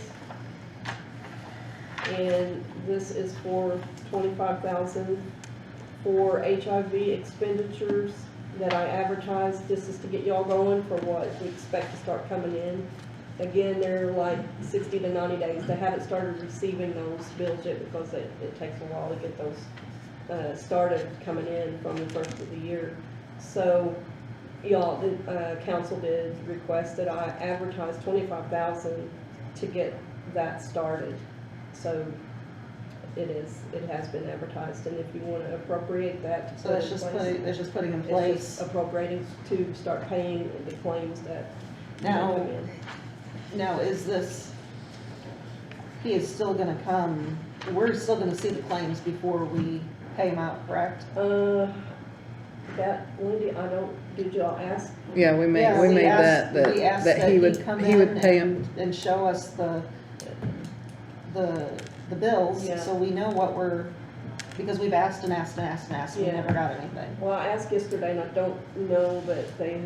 And this is for 25,000 for HIV expenditures that I advertised. This is to get y'all going for what we expect to start coming in. Again, they're like 60 to 90 days. They haven't started receiving those bills yet because it takes a while to get those started coming in from the first of the year. So y'all, the council did request that I advertise 25,000 to get that started. So it has been advertised, and if you want to appropriate that to So put that's in just place, putting in it's place. just appropriating to start paying the claims that Now- come in. Now, is this, he is still gonna come, we're still gonna see the claims before we pay him out, correct? That, Wendy, I don't, did y'all ask? yeah, we made Yeah, that, we asked that he would come pay in him. and show us the bills, Yeah. so we know what we're, because we've asked and asked and asked and asked, and we Yeah. never got anything. Well, I asked yesterday, and I don't know that they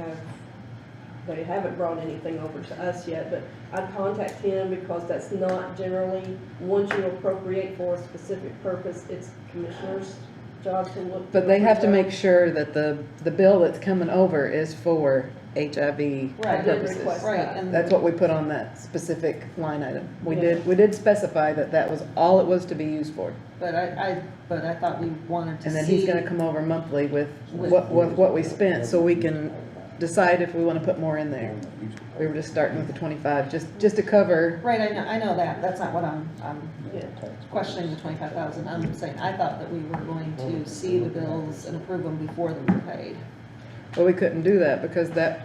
haven't brought anything over to us yet, but I'd contact him because that's not generally, once you appropriate for a specific purpose, it's commissioner's job to look. But they have to over make that. sure that the bill that's coming over is for HIV Right. I did purposes. request Right, that. and- That's what we put on that specific line item. We Yeah. did specify that was all it was to be used for. But I thought we wanted to see. And then he's gonna come over monthly with With- what we spent, so we can decide if we wanna put more in there. We were just starting with the 25, just to cover. Right, I know that, that's not what I'm Yeah. questioning the 25,000, I'm saying, I thought that we were going to see the bills and approve them before they were paid. Well, we couldn't do that because that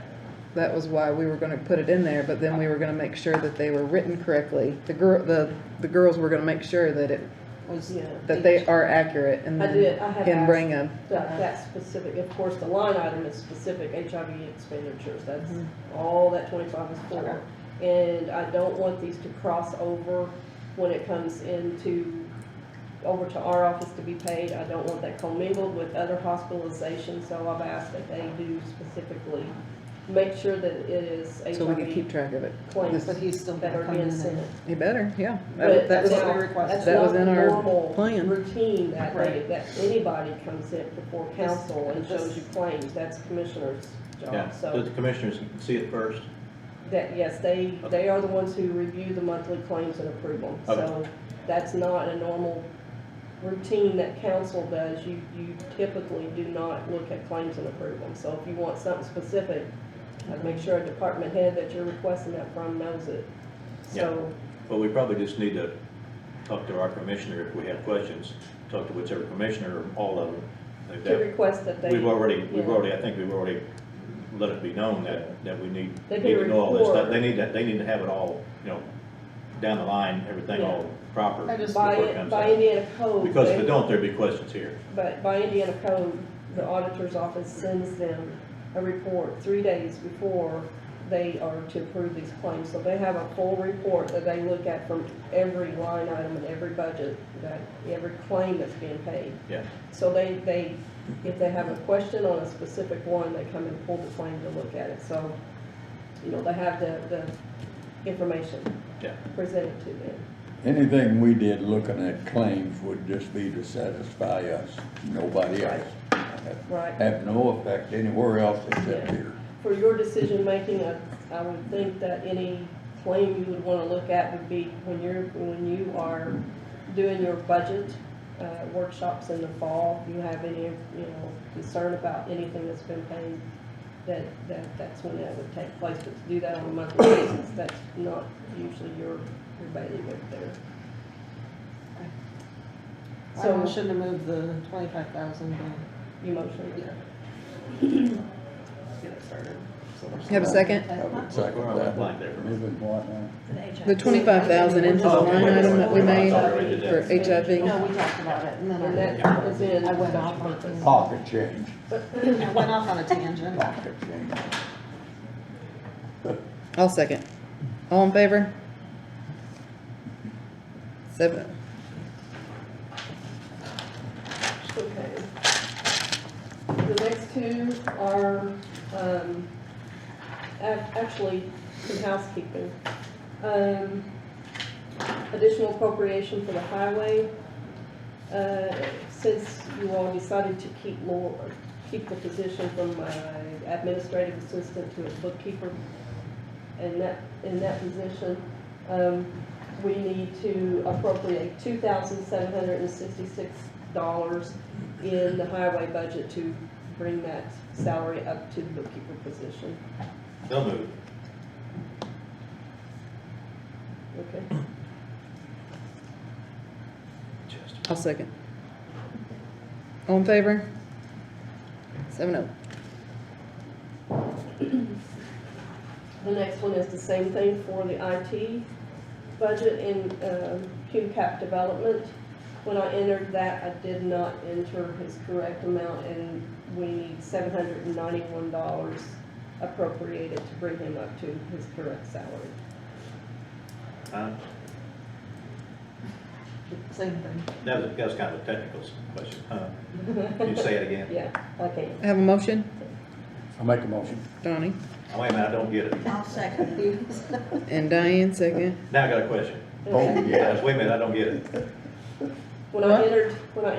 was why we were gonna put it in there, but then we were gonna make sure that they were written correctly. The girls were gonna make sure that Was, Yeah. that they are accurate and I then did, I have can bring asked a, that specific, of course, the line item is specific HIV expenditures, that's Mhm. all that 25 is for. And I don't want these to cross over when it comes over to our office to be paid. I don't want that commingled with other hospitalizations, so I've asked that they do specifically make sure that it is so we can keep HIV track of it. claims but he's still that gonna are come being in sent. and. You better, yeah. But That was what we now, requested. that's That was not in the our normal plan. routine that day, Right. that anybody comes in before council and This- shows you claims, that's commissioner's Yeah, job, does so. the commissioners see it first? That, yes, they are the ones who review the monthly claims and approve them, Okay. so that's not a normal routine that council does. You typically do not look at claims and approve them, so if you want something specific, I'd make sure a department head that you're requesting that from knows it. So, Well, we probably just need to talk to our commissioner if we have questions, talk to whichever commissioner, or all of them. Like to that. request that they. I think we've already let it be known that we need They to can know all this stuff. report. They need to have it all, down the line, everything all proper I just- before it comes By out. Indiana code. Because if they- it don't, there'd be questions here. But by Indiana code, the auditor's office sends them a report 3 days before they are to approve these claims. So they have a full report that they look at from every line item and every budget, that every claim that's being paid. Yeah. So they, if they have a question on a specific one, they come and pull the claim to look at it. So, you know, they have the information Yeah. presented to them. Anything we did looking at claims would just be to satisfy us, nobody else. Right. Have no effect anywhere else except Yeah. here. For your decision-making, I would think that any claim you would want to look at would be when you are doing your budget workshops in the fall. If you have any, you know, concern about anything that's been paid, that's when that would take place. But to do that on a monthly basis, that's not usually your bailiwick there. I So- motion to move the 25,000. You motion? Yeah. Get it started. So there's Have a some- second? I would second We're on that that. blank there. Moving what now? The 25,000 into the line item that we made for No, HIV. we talked about it, and then And I that is in. went off on a tangent. Pocket change, I went off on a tangent. pocket change. I'll second. All in favor? 7. Okay. The next two are, actually some housekeeping. Additional appropriation for the highway. Since you all decided to keep the position from my administrative assistant to a bookkeeper, in that position, we need to appropriate $2,766 in the highway budget to bring that salary up to the bookkeeper position. They'll move. Okay. I'll second. All in favor? 7-0. The next one is the same thing for the IT budget in Cume Cap Development. When I entered that, I did not enter his correct amount, and we need $791 appropriated to bring him up to his correct salary. Same thing. That was kind of a technical question, huh? Can you say it again? Yeah, I can. Have a motion? I'll make a motion. Donnie? Oh, wait a minute, I don't get it. I'll second. And Diane, second. Now I got a question. Okay. Yes, wait a minute, I don't get it. When I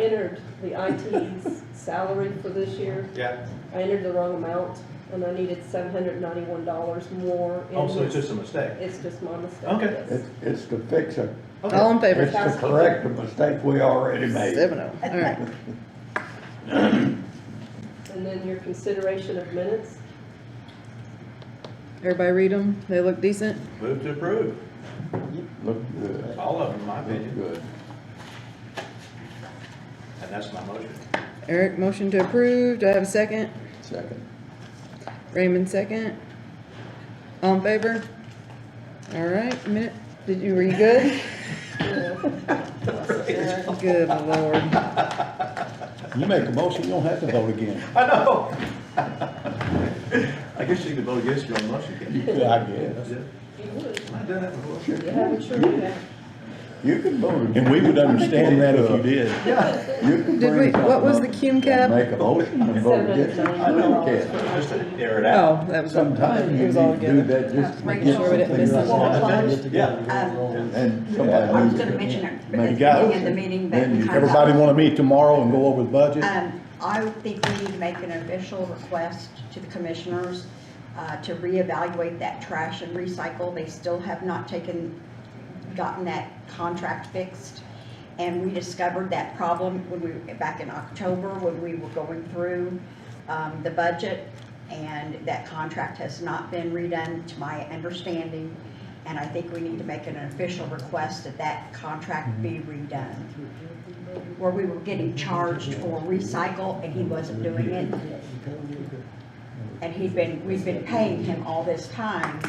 entered the IT's salary for this year, Yeah. I entered the wrong amount, and I needed $791 more. in Oh, so it's his- just a mistake? It's just my mistake. Okay. yes. It's to fix it. Okay. All in favor? It's to correct a mistake we already made. 7-0. All right. And then your consideration of minutes. Everybody read them? They look decent? Move to approve. Look good. All of them, in my Look opinion. good. And that's my motion. Eric, motion to approve. Do I have a second? Second. Raymond, second. All in favor? All right, minute. Were you good? Good Lord. You make a motion, you don't have to vote again. I know. I guess you could vote against your own motion, can't you? Yeah, I guess. You would. I've done that before. You haven't sure do that. You can vote. And we would understand that if you did. You can Did bring we, what was the something cume up cap? and make a motion and vote against it. I know. You Just can. to air it out. Oh, that was, Sometimes it you was need all to do together. that just to Making get sure we didn't miss something. something. Yeah. And I somebody was needs gonna to mention it make at a the beginning of the motion. meeting, Then you- but. Everybody want to meet tomorrow and go over the budget? I think we need to make an official request to the commissioners to reevaluate that trash and recycle. They still have not gotten that contract fixed. And we discovered that problem back in October when we were going through the budget. And that contract has not been redone to my understanding. And I think we need to make an official request that that contract be redone. Where we were getting charged for recycle and he wasn't doing it. And we've been paying him all this time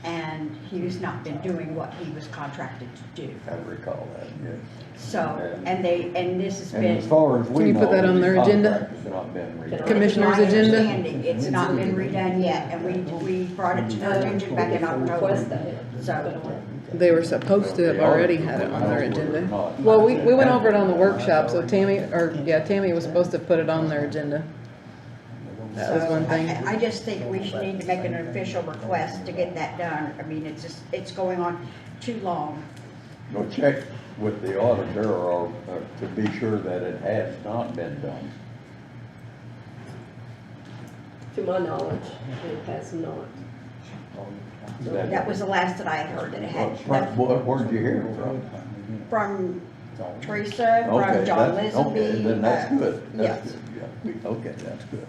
and he's not been doing what he was contracted to do. I recall that, yes. So, and this has And been. as far as we know. Can you put that on their the agenda? contract has not been redone. Commissioner's My agenda? understanding, it's not been redone yet, and we brought it to their attention back in Request October. that. So, They were supposed to have already had it on their agenda. Well, we went over it on the workshop, so Tammy was supposed to put it on their agenda. That was one thing. I just think we should need to make an official request to get that done. I mean, it's going on too long. Go check with the auditor or to be sure that it has not been done. To my knowledge, it has not. That was the last that I had heard, that it had. Where'd you hear it from? From Teresa, Okay, from John that's, okay, Lisenby. then that's good. Yes. That's good, yeah. Okay, that's good.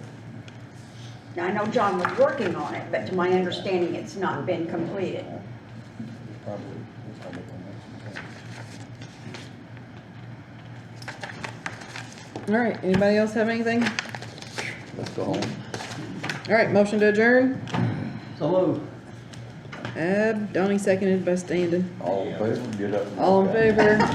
Now, I know John was working on it, but to my understanding, it's not been completed. All right, anybody else have anything? Let's go home. All right, motion to adjourn. So moved. Donnie seconded by Standon. All in favor, get up. and All in look at it. favor?